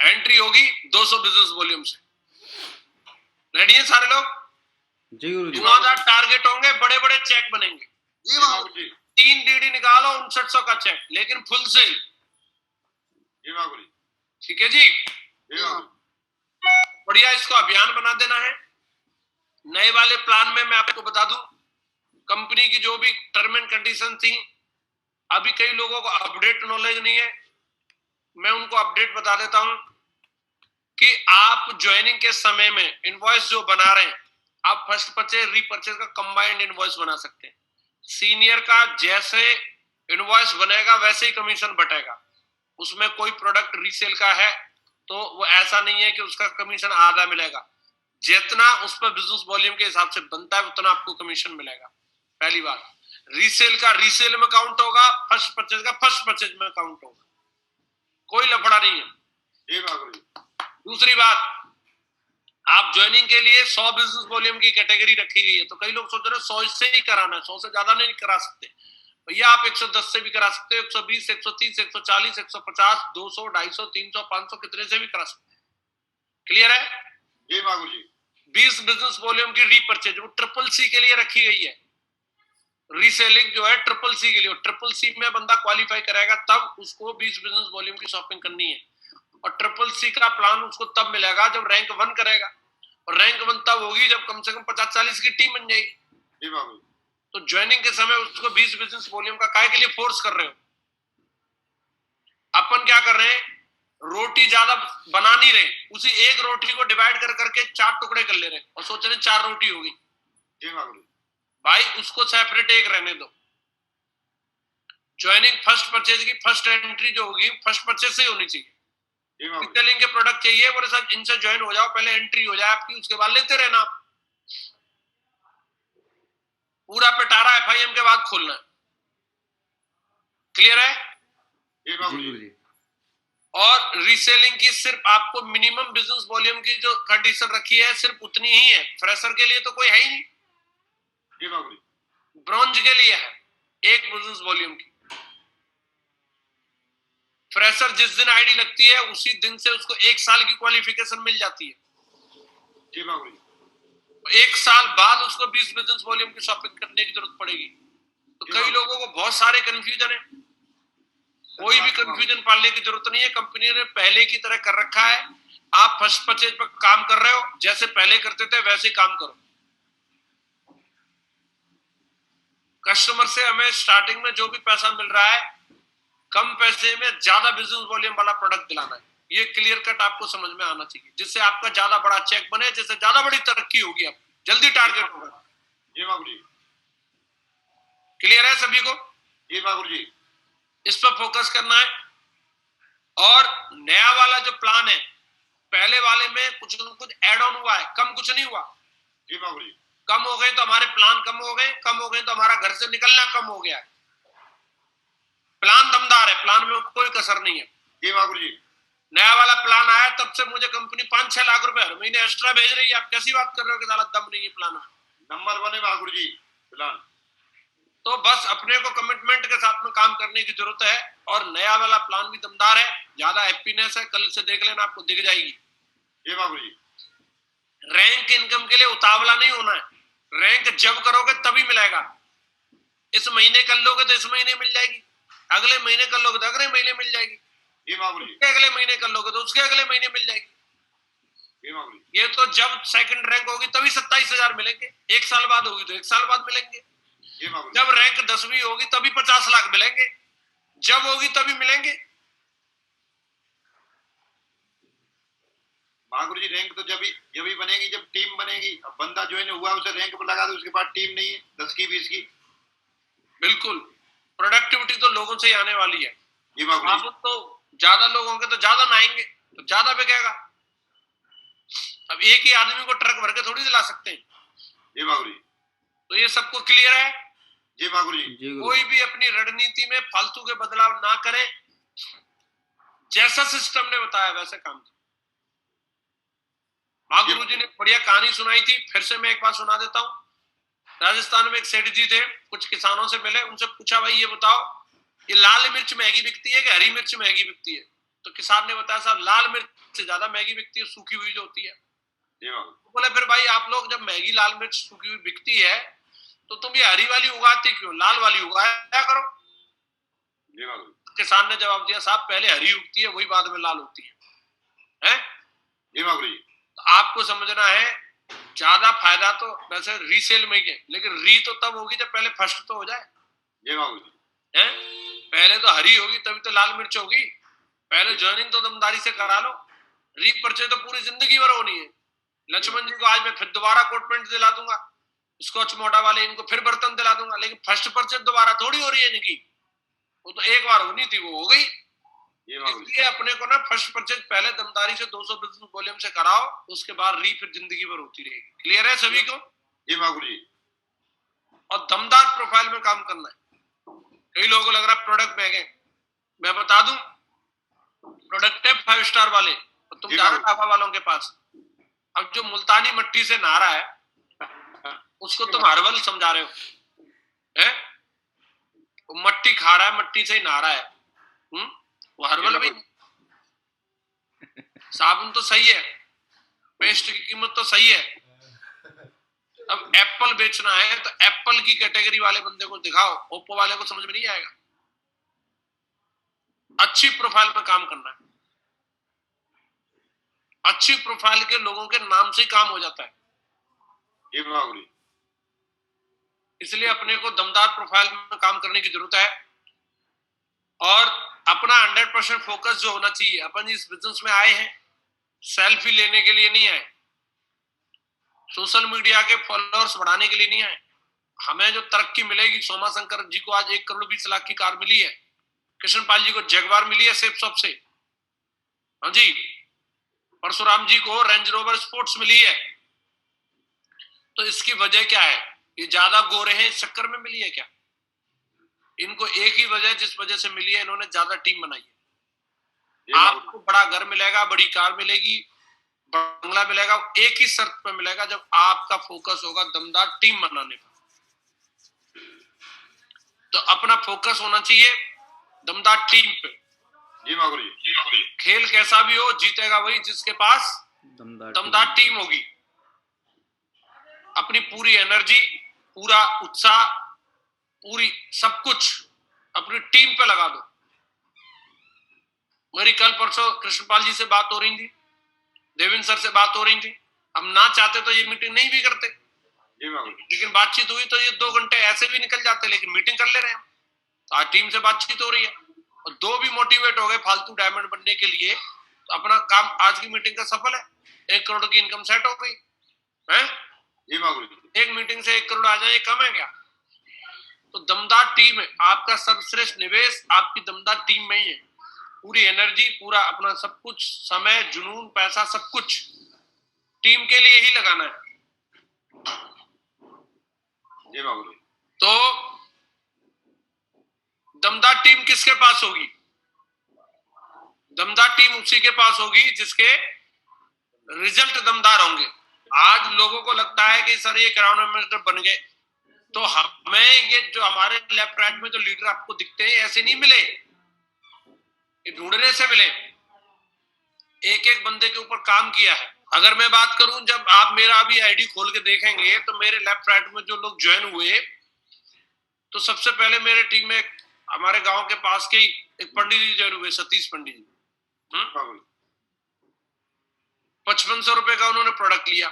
एंट्री होगी 200 बिजनेस वॉल्यूम से। रेडी है सारे लोग? जी गुरु जी। 9000 टारगेट होंगे, बड़े बड़े चेक बनेंगे। जी बाबू जी। 3 डीडी निकालो 5900 का चेक, लेकिन फुल सेल। जी बाबू जी। ठीक है जी, जी बाबू। बढ़िया। इसको अभियान बना देना है। नए वाले प्लान में मैं आपको बता दूं, कंपनी की जो भी टर्म एंड कंडीशन थी, अभी कई लोगों को अपडेट नॉलेज नहीं है, मैं उनको अपडेट बता देता हूं कि आप ज्वाइनिंग के समय में इनवॉइस जो बना रहे हैं, आप फर्स्ट परचेज रीपरचेज का कंबाइंड इनवॉइस बना सकते हैं। सीनियर का जैसे इनवॉइस बनेगा वैसे ही कमीशन बटेगा। उसमें कोई प्रोडक्ट रीसेल का है तो वो ऐसा नहीं है कि उसका कमीशन आधा मिलेगा। जितना उस पर बिजनेस वॉल्यूम के हिसाब से बनता है उतना आपको कमीशन मिलेगा। पहली बात, रीसेल का रीसेल में काउंट होगा, फर्स्ट परचेज का फर्स्ट परचेज में काउंट होगा, कोई लफड़ा नहीं है। जी बाबू जी। दूसरी बात, आप ज्वाइनिंग के लिए 100 बिजनेस वॉल्यूम की कैटेगरी रखी गई है, तो कई लोग सोच रहे हैं 100 से ही कराना है, 100 से ज्यादा नहीं करा सकते भैया। आप 110 से भी करा सकते हो, 120, 130, 140, 150, 200, 250, 300, 500 कितने से भी करा सकते हैं। क्लियर है? जी बाबू जी। 20 बिजनेस वॉल्यूम की रीपरचेज वो ट्रिपल सी के लिए रखी गई है। रीसेलिंग जो है ट्रिपल सी के लिए, ट्रिपल सी में बंदा क्वालिफाई करेगा तब उसको 20 बिजनेस वॉल्यूम की शॉपिंग करनी है। और ट्रिपल सी का प्लान उसको तब मिलेगा जब रैंक 1 करेगा, और रैंक 1 तब होगी जब कम से कम 50-40 की टीम बन जाएगी। जी बाबू। तो ज्वाइनिंग के समय उसको 20 बिजनेस वॉल्यूम का काहे के लिए फोर्स कर रहे हो? अपन क्या कर रहे हैं, रोटी ज्यादा बना नहीं रहे, उसी एक रोटी को डिवाइड कर करके 4 टुकड़े कर ले रहे हैं और सोच रहे 4 रोटी होगी। जी बाबू। भाई उसको सेपरेट एक रहने दो। ज्वाइनिंग फर्स्ट परचेज की फर्स्ट एंट्री जो होगी फर्स्ट परचेज से ही होनी चाहिए। रिटेलिंग के प्रोडक्ट चाहिए, बोले सर इनसे ज्वाइन हो जाओ, पहले एंट्री हो जाए आपकी, उसके बाद लेते रहना। पूरा पिटारा FIM के बाद खोलना है। क्लियर है? जी बाबू जी गुरु जी। जी। और रीसेलिंग की सिर्फ आपको मिनिमम बिजनेस वॉल्यूम की जो कंडीशन रखी है सिर्फ उतनी ही है। फ्रेशर के लिए तो कोई है ही नहीं, जी बाबू जी। ब्रॉन्ज के लिए है 1 बिजनेस वॉल्यूम की। फ्रेशर जिस दिन आईडी लगती है उसी दिन से उसको 1 साल की क्वालिफिकेशन मिल जाती है। जी बाबू जी। 1 साल बाद उसको 20 बिजनेस वॉल्यूम की शॉपिंग करने की जरूरत पड़ेगी। तो कई लोगों को बहुत सारे कंफ्यूजन है, कोई भी कंफ्यूजन पालने की जरूरत नहीं है। कंपनी ने पहले की तरह कर रखा है। आप फर्स्ट परचेज पर काम कर रहे हो, जैसे पहले करते थे वैसे ही काम करो। कस्टमर से हमें स्टार्टिंग में जो भी पैसा मिल रहा है, कम पैसे में ज्यादा बिजनेस वॉल्यूम वाला प्रोडक्ट दिलाना है। ये क्लियर कट आपको समझ में आना चाहिए, जिससे आपका ज्यादा बड़ा चेक बने, जिससे ज्यादा बड़ी तरक्की होगी, आप जल्दी टारगेट होगा। जी बाबू जी। क्लियर है सभी को? जी बाबू जी। इस पर फोकस करना है। और नया वाला जो प्लान है, पहले वाले में कुछ न कुछ एड ऑन हुआ है, कम कुछ नहीं हुआ। जी बाबू जी। कम हो गए तो हमारे प्लान कम हो गए, कम हो गए तो हमारा घर से निकलना कम हो गया। प्लान दमदार है, प्लान में कोई कसर नहीं है। जी बाबू जी। नया वाला प्लान आया तब से मुझे कंपनी 5-6 लाख रुपए हर महीने एक्स्ट्रा भेज रही है। आप कैसी बात कर रहे हो कि साला दम नहीं है प्लान में? नंबर 1 है बाबू जी प्लान। तो बस अपने को कमिटमेंट के साथ में काम करने की जरूरत है। और नया वाला प्लान भी दमदार है, ज्यादा हैप्पीनेस है, कल से देख लेना आपको दिख जाएगी। जी बाबू जी। रैंक इनकम के लिए उतावला नहीं होना है। रैंक जब करोगे तभी मिलेगा। इस महीने कर लोगे तो इस महीने मिल जाएगी, अगले महीने कर लोगे तो अगले महीने मिल जाएगी, जी बाबू जी। अगले महीने कर लोगे तो उसके अगले महीने मिल जाएगी। जी बाबू जी। ये तो जब सेकंड रैंक होगी तभी 27,000 मिलेंगे, 1 साल बाद होगी तो 1 साल बाद मिलेंगे। जी बाबू जी। जब रैंक 10वीं होगी तभी 50 लाख मिलेंगे, जब होगी तभी मिलेंगे। बाबू जी रैंक तो जब ही बनेगी जब टीम बनेगी। अब बंदा ज्वाइन हुआ उसे रैंक पर लगा दो, उसके बाद टीम नहीं है 10 की 20 की। बिल्कुल, प्रोडक्टिविटी तो लोगों से ही आने वाली है। जी बाबू आप जी। तो ज्यादा लोग होंगे तो ज्यादा ना आएंगे तो ज्यादा बिकेगा। अब एक ही आदमी को ट्रक भर के थोड़ी दिला सकते हैं। जी बाबू जी। तो ये सबको क्लियर है? जी बाबू जी। जी गुरु। कोई भी अपनी रणनीति में फालतू के बदलाव ना करे, जैसा सिस्टम ने बताया वैसे काम करें। माँ गुरु जी ने बढ़िया कहानी सुनाई थी, फिर से मैं एक बार सुना देता हूँ। राजस्थान में एक सेठ जी थे, कुछ किसानों से मिले, उनसे पूछा भाई ये बताओ ये लाल मिर्च महंगी बिकती है कि हरी मिर्च महंगी बिकती है? तो किसान ने बताया साहब लाल मिर्च से ज्यादा मैगी बिकती है सूखी हुई जो होती है। जी बाबू। बोले फिर भाई आप लोग जब मैगी लाल मिर्च सूखी हुई बिकती है तो तुम ये हरी वाली उगाते क्यों, लाल वाली उगाया करो। जी बाबू। किसान ने जवाब दिया साहब पहले हरी उगती है वही बाद में लाल होती है? जी बाबू जी। तो आपको समझना है ज्यादा फायदा तो वैसे रीसेल में ही है, लेकिन री तो तब होगी जब पहले फर्स्ट तो हो जाए। जी बाबू जी। है पहले तो हरी होगी तभी तो लाल मिर्च होगी। पहले ज्वाइनिंग तो दमदारी से करा लो, री परचेज तो पूरी जिंदगी भर होनी है। लक्ष्मण जी को आज मैं फिर दोबारा कोट पैंट दिला दूंगा, स्कॉच मोटा वाले इनको फिर बर्तन दिला दूंगा, लेकिन फर्स्ट परचेज दोबारा थोड़ी हो रही है इनकी, वो तो एक बार होनी थी वो हो गई। इसलिए अपने को ना फर्स्ट परचेज पहले दमदारी से 200 बिजनेस वॉल्यूम से कराओ, उसके बाद री फिर जिंदगी भर होती रहेगी। क्लियर है सभी को? जी बाबू जी। और दमदार प्रोफाइल में काम करना है। कई लोगों को लग रहा है प्रोडक्ट महंगे, मैं बता दूं प्रोडक्ट है 5 स्टार वाले, और तुम जा रहे हो ढाबा वालों के पास। अब जो मुल्तानी मट्टी से नहा रहा है उसको तुम हर्बल समझा रहे हो, है वो मट्टी खा रहा है, मट्टी से ही नहा रहा है, वो हर्बल भी। साबुन तो सही है, पेस्ट की कीमत तो सही है। अब एप्पल बेचना है तो एप्पल की कैटेगरी वाले बंदे को दिखाओ, ओप्पो वाले को समझ में नहीं आएगा। अच्छी प्रोफाइल पर काम करना है, अच्छी प्रोफाइल के लोगों के नाम से काम हो जाता है। इसलिए अपने को दमदार प्रोफाइल में काम करने की जरूरत है, और अपना 100% फोकस जो होना चाहिए। अपन इस बिजनेस में आए हैं सेल्फी लेने के लिए नहीं आए, सोशल मीडिया के फॉलोअर्स बढ़ाने के लिए नहीं आए। हमें जो तरक्की मिलेगी, सोमा शंकर जी को आज 1 करोड़ 20 लाख की कार मिली है, कृष्णपाल जी को जगवार मिली है सेफ शॉप से, हाँ जी, परशुराम जी को रेंज रोवर स्पोर्ट्स मिली है। तो इसकी वजह क्या है? ये ज्यादा गोरे हैं इस चक्कर में मिली है क्या? इनको एक ही वजह जिस वजह से मिली है, इन्होंने ज्यादा टीम बनाई है। आपको बड़ा घर मिलेगा, बड़ी कार मिलेगी, बंगला मिलेगा, एक ही शर्त पे मिलेगा, जब आपका फोकस होगा दमदार टीम बनाने पर। तो अपना फोकस होना चाहिए दमदार टीम पे। जी खेल कैसा भी हो, जीतेगा वही जिसके पास दमदार टीम होगी। अपनी पूरी एनर्जी, पूरा उत्साह, पूरी सब कुछ अपनी टीम पे लगा दो। मेरी कल परसों कृष्णपाल जी से बात हो रही थी, देवेंद्र सर से बात हो रही थी। हम ना चाहते तो ये मीटिंग नहीं भी करते, लेकिन बातचीत हुई तो ये 2 घंटे ऐसे भी निकल जाते, लेकिन मीटिंग कर ले रहे हैं। तो आज टीम से बातचीत हो रही है और 2 भी मोटिवेट हो गए फालतू डायमंड बनने के लिए, तो अपना काम आज की मीटिंग का सफल है। 1 करोड़ की इनकम सेट हो गई है। एक मीटिंग से 1 करोड़ आ जाए, कम है क्या? तो दमदार टीम है, आपका सर्वश्रेष्ठ निवेश आपकी दमदार टीम में ही है। पूरी एनर्जी, पूरा अपना सब कुछ, समय, जुनून, पैसा, सब कुछ टीम के लिए ही लगाना है। तो दमदार टीम किसके पास होगी? दमदार टीम उसी के पास होगी जिसके रिजल्ट दमदार होंगे। आज लोगों को लगता है कि सर ये क्राउन एम्बेसडर बन गए, तो हमें ये जो हमारे लेफ्ट राइट में जो लीडर आपको दिखते हैं ऐसे नहीं मिले, ये ढूंढने से मिले। एक एक बंदे के ऊपर काम किया है। अगर मैं बात करूं, जब आप मेरा अभी आईडी खोल के देखेंगे तो मेरे लेफ्ट राइट में जो लोग ज्वाइन हुए, तो सबसे पहले मेरे टीम में हमारे गांव के पास के एक पंडित जी ज्वाइन हुए, सतीश पंडित जी। 5500 रुपए का उन्होंने प्रोडक्ट लिया,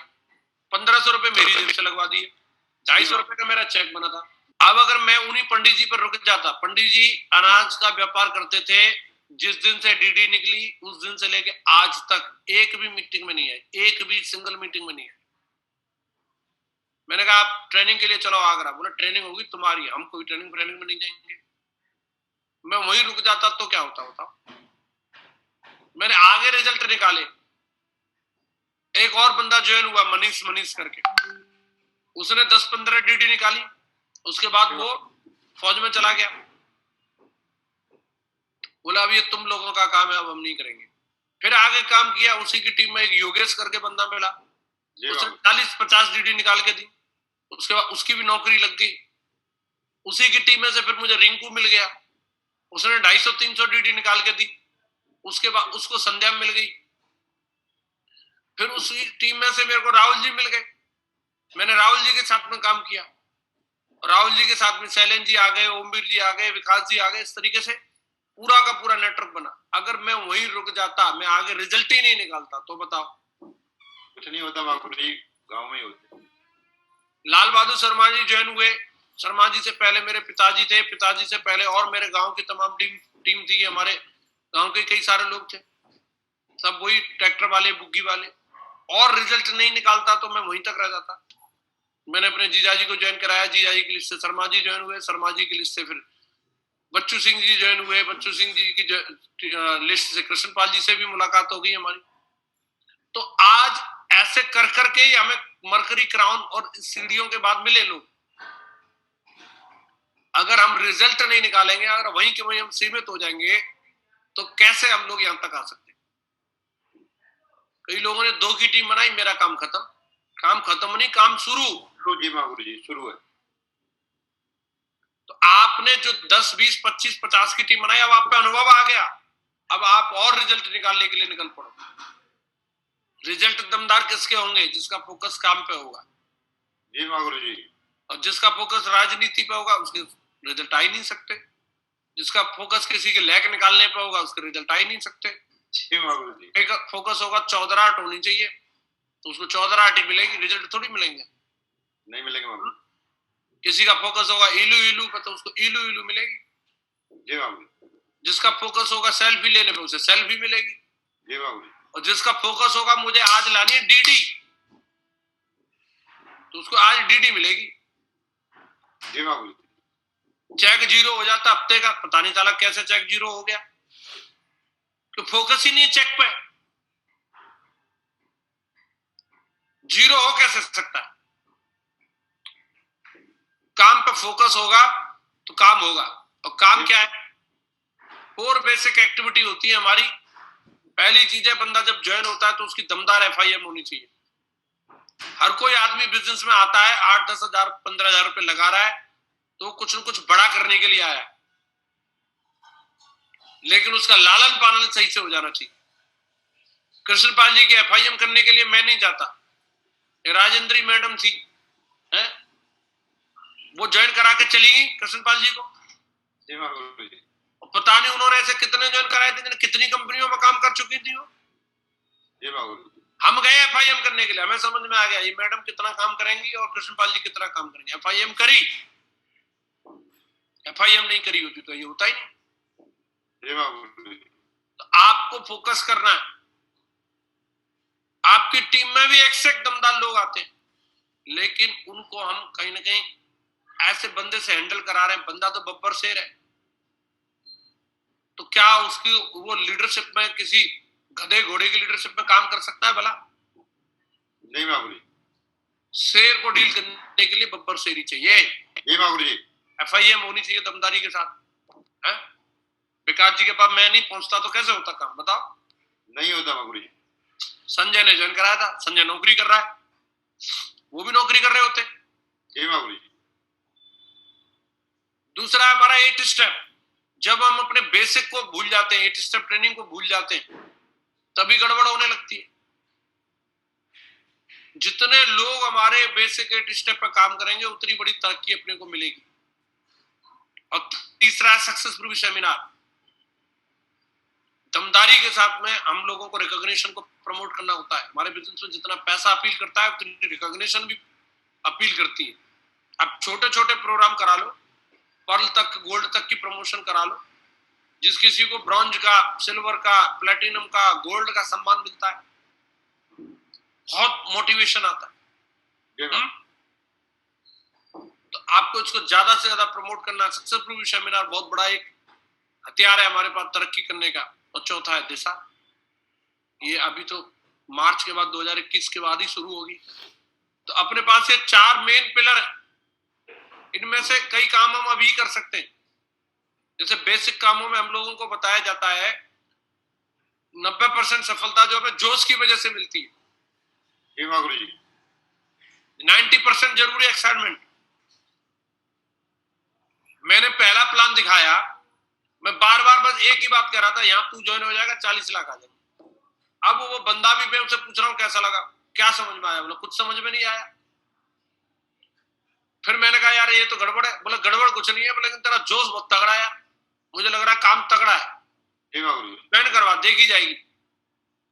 1500 रुपए मेरी जेब से लगवा दिए, 250 रुपए का मेरा चेक बना था। अब अगर मैं उन्हीं पंडित जी पर रुक जाता, पंडित जी अनाज का व्यापार करते थे, जिस दिन से डीडी निकली उस दिन से लेके आज तक एक भी मीटिंग में नहीं आए, एक भी सिंगल मीटिंग में नहीं आए। मैंने कहा आप ट्रेनिंग के लिए चलो आगरा, बोला ट्रेनिंग होगी तुम्हारी, हम कोई ट्रेनिंग में नहीं जाएंगे। मैं वहीं रुक जाता तो क्या होता? मैंने आगे रिजल्ट निकाले। एक और बंदा ज्वाइन हुआ, मनीष करके, उसने 10-15 डीडी निकाली, उसके बाद वो फौज में चला गया। बोला अब ये तुम लोगों का काम है, अब हम नहीं करेंगे। फिर आगे काम किया, उसी की टीम में एक योगेश करके बंदा मिला, उसने 40-50 डीडी निकाल के दी, उसके बाद उसकी भी नौकरी लग गई। उसी की टीम में से फिर मुझे रिंकू मिल गया, उसने 250-300 डीडी निकाल के दी, उसके बाद उसको संध्या मिल गई, फिर उसी टीम में से मेरे को राहुल जी मिल गए, मैंने राहुल जी के साथ में काम किया, राहुल जी के साथ में शैलेंद्र जी आ गए, ओमवीर जी आ गए, विकास जी आ गए, इस तरीके से पूरा का पूरा नेटवर्क बना। अगर मैं वहीं रुक जाता, मैं आगे रिजल्ट ही नहीं निकालता, तो बताओ कुछ नहीं होता माकुर जी, गांव में ही होते। लाल बहादुर शर्मा जी ज्वाइन हुए, शर्मा जी से पहले मेरे पिताजी थे, पिताजी से पहले और मेरे गांव की तमाम टीम थी, हमारे गांव के कई सारे लोग थे, सब वही ट्रैक्टर वाले, बुग्गी वाले, और रिजल्ट नहीं निकालता तो मैं वहीं तक रह जाता। मैंने अपने जीजाजी को ज्वाइन कराया, जीजाजी की लिस्ट से शर्मा जी ज्वाइन हुए, शर्मा जी की लिस्ट से फिर बच्चू सिंह जी ज्वाइन हुए, बच्चू सिंह जी की लिस्ट से कृष्णपाल जी से भी मुलाकात हो गई हमारी। तो आज ऐसे कर करके ही हमें मरकरी क्राउन और सीढ़ियों के बाद मिले लोग। अगर हम रिजल्ट नहीं निकालेंगे, अगर वहीं के वहीं हम सीमित हो जाएंगे, तो कैसे हम लोग यहां तक आ सकते हैं? कई लोगों ने 2 की टीम बनाई, मेरा काम खत्म। काम खत्म नहीं, काम शुरू। जी माकुर जी, शुरू है। तो आपने जो 10, 20, 25, 50 की टीम बनाई, अब आप पे अनुभव आ गया, अब आप और रिजल्ट निकालने के लिए निकल पड़ो। रिजल्ट दमदार किसके होंगे? जिसका फोकस काम पे होगा। जी माकुर जी। और जिसका फोकस राजनीति पे होगा, उसके रिजल्ट आ ही नहीं सकते। जिसका फोकस किसी के लैक निकालने पे होगा, उसके रिजल्ट आ ही नहीं सकते। जी माकुर जी। एक फोकस होगा 14 होनी चाहिए, तो उसको 14 ही मिलेगी, रिजल्ट थोड़ी मिलेंगे, नहीं मिलेंगे माकुर। किसी का फोकस होगा इलू पे, तो उसको इलू मिलेगी। जी माकुर। जिसका फोकस होगा सेल्फी लेने पे, उसे सेल्फी मिलेगी। जी माकुर। और जिसका फोकस होगा मुझे आज लानी है डीडी, तो उसको आज डीडी मिलेगी। जी माकुर। चेक 0 हो जाता हफ्ते का, पता नहीं चला कैसे चेक 0 हो गया, तो फोकस ही नहीं है चेक पे। 0 हो कैसे सकता है? काम पे फोकस होगा तो काम होगा। और काम क्या है? 4 बेसिक एक्टिविटी होती है हमारी। पहली चीज है, बंदा जब ज्वाइन होता है तो उसकी दमदार FIM होनी चाहिए। हर कोई आदमी बिजनेस में आता है, 8-10 हजार 15 हजार रुपए लगा रहा है, तो कुछ न कुछ बड़ा करने के लिए आया है, लेकिन उसका लालन पालन सही से हो जाना चाहिए। कृष्णपाल जी के FIM करने के लिए मैं नहीं जाता, राजेंद्री मैडम थी, है वो ज्वाइन करा के चली गई कृष्णपाल जी को। जी माकुर जी। पता नहीं उन्होंने ऐसे कितने ज्वाइन कराए थे, कितनी कंपनियों में काम कर चुकी थी वो। जी माकुर। हम गए FIM करने के लिए, हमें समझ में आ गया ये मैडम कितना काम करेंगी और कृष्णपाल जी कितना काम करेंगे। FIM करी, FIM नहीं करी होती तो ये होता ही नहीं। जी माकुर। तो आपको फोकस करना है। आपकी टीम में भी एक से एक दमदार लोग आते हैं, लेकिन उनको हम कहीं ना कहीं ऐसे बंदे से हैंडल करा रहे हैं, बंदा तो बब्बर शेर है, तो क्या उसकी वो लीडरशिप में किसी गधे घोड़े की लीडरशिप में काम कर सकता है भला? नहीं माकुर जी। शेर को डील करने के लिए बब्बर शेर ही चाहिए। जी माकुर जी। FIM होनी चाहिए दमदारी के साथ, है? विकास जी के पास मैं नहीं पहुंचता तो कैसे होता काम, बताओ? नहीं होता माकुर जी। संजय ने ज्वाइन कराया था, संजय नौकरी कर रहा है, वो भी नौकरी कर रहे होते। जी माकुर जी। दूसरा है हमारा 8 स्टेप। जब हम अपने बेसिक को भूल जाते हैं, 8 स्टेप ट्रेनिंग को भूल जाते हैं, तभी गड़बड़ होने लगती है। जितने लोग हमारे बेसिक 8 स्टेप पर काम करेंगे, उतनी बड़ी तरक्की अपने को मिलेगी। और तीसरा है सक्सेस प्रूफ सेमिनार। दमदारी के साथ में हम लोगों को रिकॉग्निशन को प्रमोट करना होता है। हमारे बिजनेस में जितना पैसा अपील करता है, उतनी रिकॉग्निशन भी अपील करती है। अब छोटे छोटे प्रोग्राम करा लो, पर्ल तक, गोल्ड तक की प्रमोशन करा लो, जिस किसी को ब्रॉन्ज का, सिल्वर का, प्लेटिनम का, गोल्ड का सम्मान मिलता है, बहुत मोटिवेशन आता है। तो आपको इसको ज्यादा से ज्यादा प्रमोट करना। सक्सेस प्रूफ सेमिनार बहुत बड़ा एक हथियार है हमारे पास तरक्की करने का। और चौथा है दिशा। ये अभी तो मार्च के बाद 2021 के बाद ही शुरू होगी। तो अपने पास ये 4 मेन पिलर है, इनमें से कई काम हम अभी कर सकते हैं। जैसे बेसिक कामों में हम लोगों को बताया जाता है 90% सफलता जो है जोश की वजह से मिलती है। जी माकुर जी। 90% जरूरी एक्साइटमेंट। मैंने पहला प्लान दिखाया, मैं बार बार बस एक ही बात कह रहा था, यहां तू ज्वाइन हो जाएगा 40 लाख आ जाएगा। अब वो बंदा भी, मैं उनसे पूछ रहा हूँ कैसा लगा, क्या समझ में आया, बोला कुछ समझ में नहीं आया। फिर मैंने कहा यार ये तो गड़बड़ है। बोला गड़बड़ कुछ नहीं है, लेकिन तेरा जोश बहुत तगड़ा है, मुझे लग रहा है काम तगड़ा है, ज्वाइन करवा, देखी जाएगी।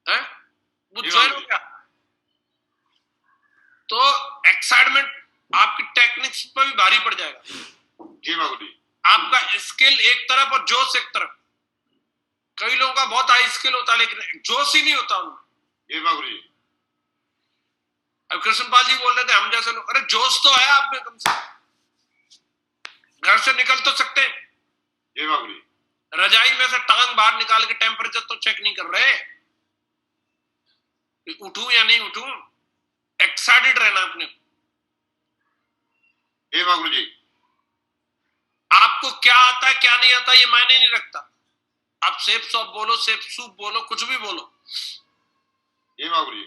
है वो ज्वाइन हो गया। तो एक्साइटमेंट आपकी टेक्निक्स पर भी भारी पड़ जाएगा। जी बाबू जी। आपका स्किल एक तरफ और जोश एक तरफ। कई लोगों का बहुत हाई स्किल होता है लेकिन जोश ही नहीं होता उनमें। जी बाबू जी। अब कृष्णपाल जी बोल रहे थे हम जैसे लोग, अरे जोश तो है आप में कम से कम, घर से निकल तो सकते हैं। जी बाबू जी। रजाई में से टांग बाहर निकाल के टेम्परेचर तो चेक नहीं कर रहे, उठूं या नहीं उठूं, एक्साइटेड रहना अपने। जी बाबू जी। आपको क्या आता है क्या नहीं आता ये मायने नहीं रखता। आप सेफ सॉप बोलो, सेफ सूप बोलो, कुछ भी बोलो, जी बाबू जी।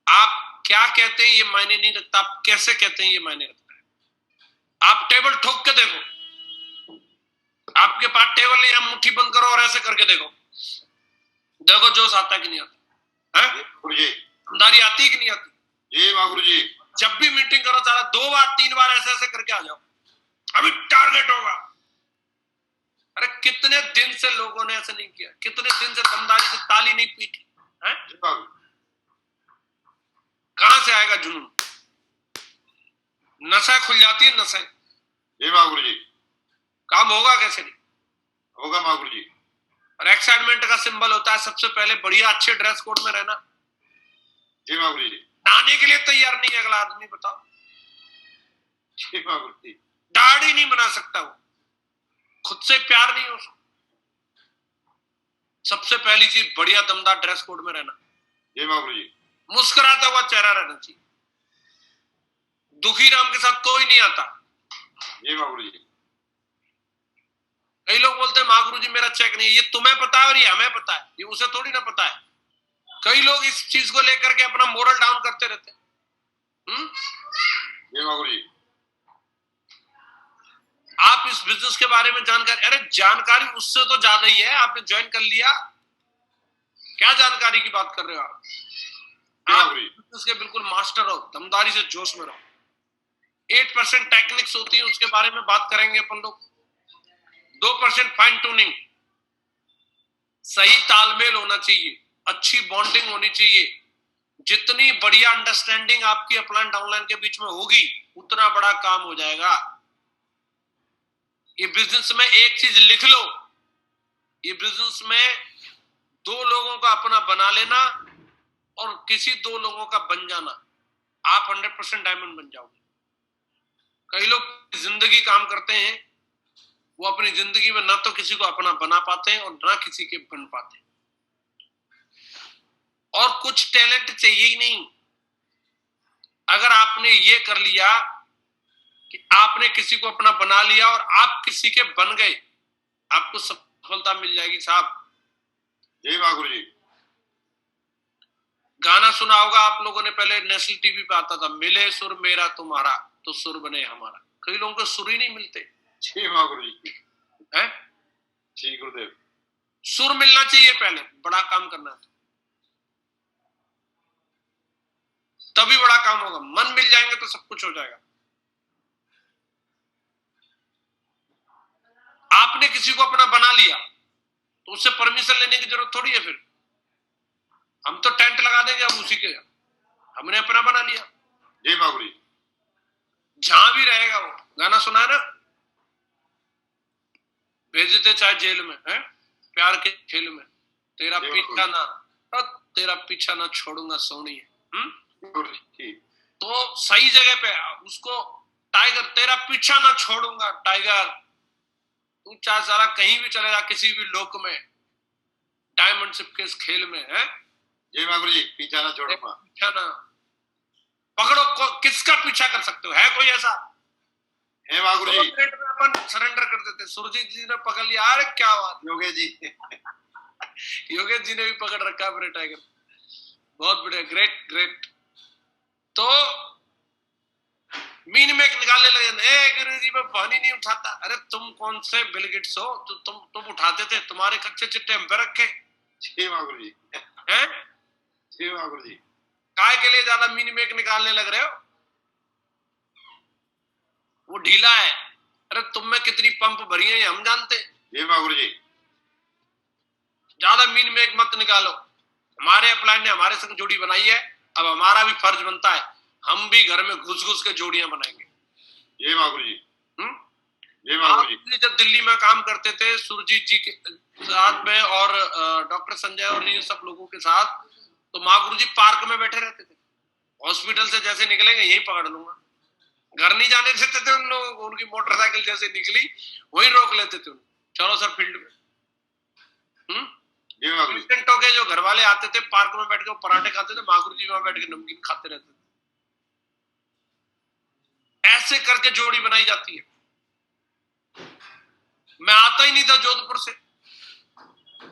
आप क्या कहते हैं ये मायने नहीं रखता, आप कैसे कहते हैं ये मायने रखता है। आप टेबल ठोक के देखो, आपके पास टेबल है, आप मुट्ठी बंद करो और ऐसे करके देखो, देखो जोश आता है कि नहीं आता है, ईमानदारी आती है कि नहीं आती। जी बाबू जी। जब भी मीटिंग करो सारा 2 बार 3 बार ऐसे ऐसे करके आ जाओ, अभी टारगेट होगा। अरे कितने दिन से लोगों ने ऐसे नहीं किया, कितने दिन से दमदारी से ताली नहीं पीटी है। कहां से आएगा जुनून, नशा खुल जाती है नशा। जी बाबू जी। काम होगा कैसे नहीं होगा बाबू जी। और एक्साइटमेंट का सिंबल होता है सबसे पहले बढ़िया अच्छे ड्रेस कोड में रहना। जी बाबू जी। नहाने के लिए तैयार नहीं है अगला आदमी, बताओ। जी बाबू जी। दाढ़ी नहीं बना सकता वो, खुद से प्यार नहीं हो सकता। सबसे पहली चीज बढ़िया दमदार ड्रेस कोड में रहना। जी बाबू जी। मुस्कुराता हुआ चेहरा रहना चाहिए। दुखी राम के साथ कोई नहीं आता। जी बाबू जी। कई लोग बोलते हैं महागुरु जी मेरा चेक नहीं है, ये तुम्हें पता है और ये हमें पता है, ये उसे थोड़ी ना पता है। कई लोग इस चीज को लेकर के अपना मोरल डाउन करते रहते हैं। जी बाबू जी। आप इस बिजनेस के बारे में जानकारी, अरे जानकारी उससे तो ज्यादा ही है। आपने ज्वाइन कर लिया, क्या जानकारी की बात कर रहे हो आप बिजनेस के बिल्कुल मास्टर हो, दमदारी से जोश में रहो। 8% टेक्निक्स होती है, उसके बारे में बात करेंगे अपन लोग। 2% फाइन ट्यूनिंग, सही तालमेल होना चाहिए, अच्छी बॉन्डिंग होनी चाहिए। जितनी बढ़िया अंडरस्टैंडिंग आपकी अपलाइन डाउनलाइन के बीच में होगी उतना बड़ा काम हो जाएगा। ये बिजनेस में एक चीज लिख लो, ये बिजनेस में 2 लोगों का अपना बना लेना और किसी 2 लोगों का बन जाना, आप 100% डायमंड बन जाओगे। कई लोग जिंदगी काम करते हैं, वो अपनी जिंदगी में ना तो किसी को अपना बना पाते हैं और ना किसी के बन पाते हैं। और कुछ टैलेंट चाहिए ही नहीं। अगर आपने ये कर लिया कि आपने किसी को अपना बना लिया और आप किसी के बन गए, आपको सफलता मिल जाएगी साहब। जी बाबू जी। गाना सुना होगा आप लोगों ने, पहले नेशनल टीवी पे आता था, मिले सुर मेरा तुम्हारा तो सुर बने हमारा। कई लोगों को सुर ही नहीं मिलते। जी बाबू जी। है जी गुरुदेव। सुर मिलना चाहिए पहले, बड़ा काम करना है तभी बड़ा काम होगा। मन मिल जाएंगे तो सब कुछ हो जाएगा। आपने किसी को अपना बना लिया तो उससे परमिशन लेने की जरूरत थोड़ी है। फिर हम तो टेंट लगा देंगे, अब उसी के, हमने अपना बना लिया। जी बाबू जी। जहां भी रहेगा वो, गाना सुना है ना, भेज देते चाहे जेल में, है प्यार के खेल में, तेरा पीछा ना, तेरा पीछा ना छोड़ूंगा सोनी है। तो सही जगह पे उसको, टाइगर तेरा पीछा ना छोड़ूंगा टाइगर, तू चाहे सारा कहीं भी चलेगा किसी भी लोक में, डायमंडशिप के इस खेल में है। जी बाबू जी। पीछा ना छोड़ूंगा, पीछा ना पकड़ो। किसका पीछा कर सकते हो, है कोई ऐसा? है बाबू जी। अपन सरेंडर कर देते। सुरजीत जी ने पकड़ लिया, अरे क्या बात। योगेश जी। योगेश जी ने भी पकड़ रखा है टाइगर। बहुत बढ़िया, ग्रेट ग्रेट। तो मीन में निकालने लगे, गुरु जी मैं पानी नहीं उठाता। अरे तुम कौन से बिल गेट्स हो, तो तुम उठाते थे, तुम्हारे कच्चे चिट्टे हम पे रखे। जी बाबू जी। हैं? जी ठाकुर जी। काय के लिए ज्यादा मिनी मेक निकालने लग रहे हो? वो ढीला है। अरे तुम में कितनी पंप भरी है ये हम जानते। जी ठाकुर जी। ज्यादा मीन मेक मत निकालो। हमारे अपलाइन ने हमारे संग जोड़ी बनाई है, अब हमारा भी फर्ज बनता है हम भी घर में घुस घुस के जोड़ियां बनाएंगे। जी ठाकुर जी। जी आप ठाकुर जी। जब दिल्ली में काम करते थे सुरजीत जी के साथ में और डॉक्टर संजय और ये सब लोगों के साथ, तो महागुरु जी पार्क में बैठे रहते थे। हॉस्पिटल से जैसे निकलेंगे यही पकड़ लूंगा। घर नहीं जाने देते थे उन लोगों को। उनकी मोटरसाइकिल जैसे निकली वही रोक लेते थे। चलो सर फील्ड में। जी ठाकुर जी। पेशेंटों के जो घर वाले आते थे पार्क में बैठ के पराठे खाते थे, महागुरु जी वहां बैठ के नमकीन खाते रहते थे। ऐसे करके जोड़ी बनाई जाती है। मैं आता ही नहीं था जोधपुर से,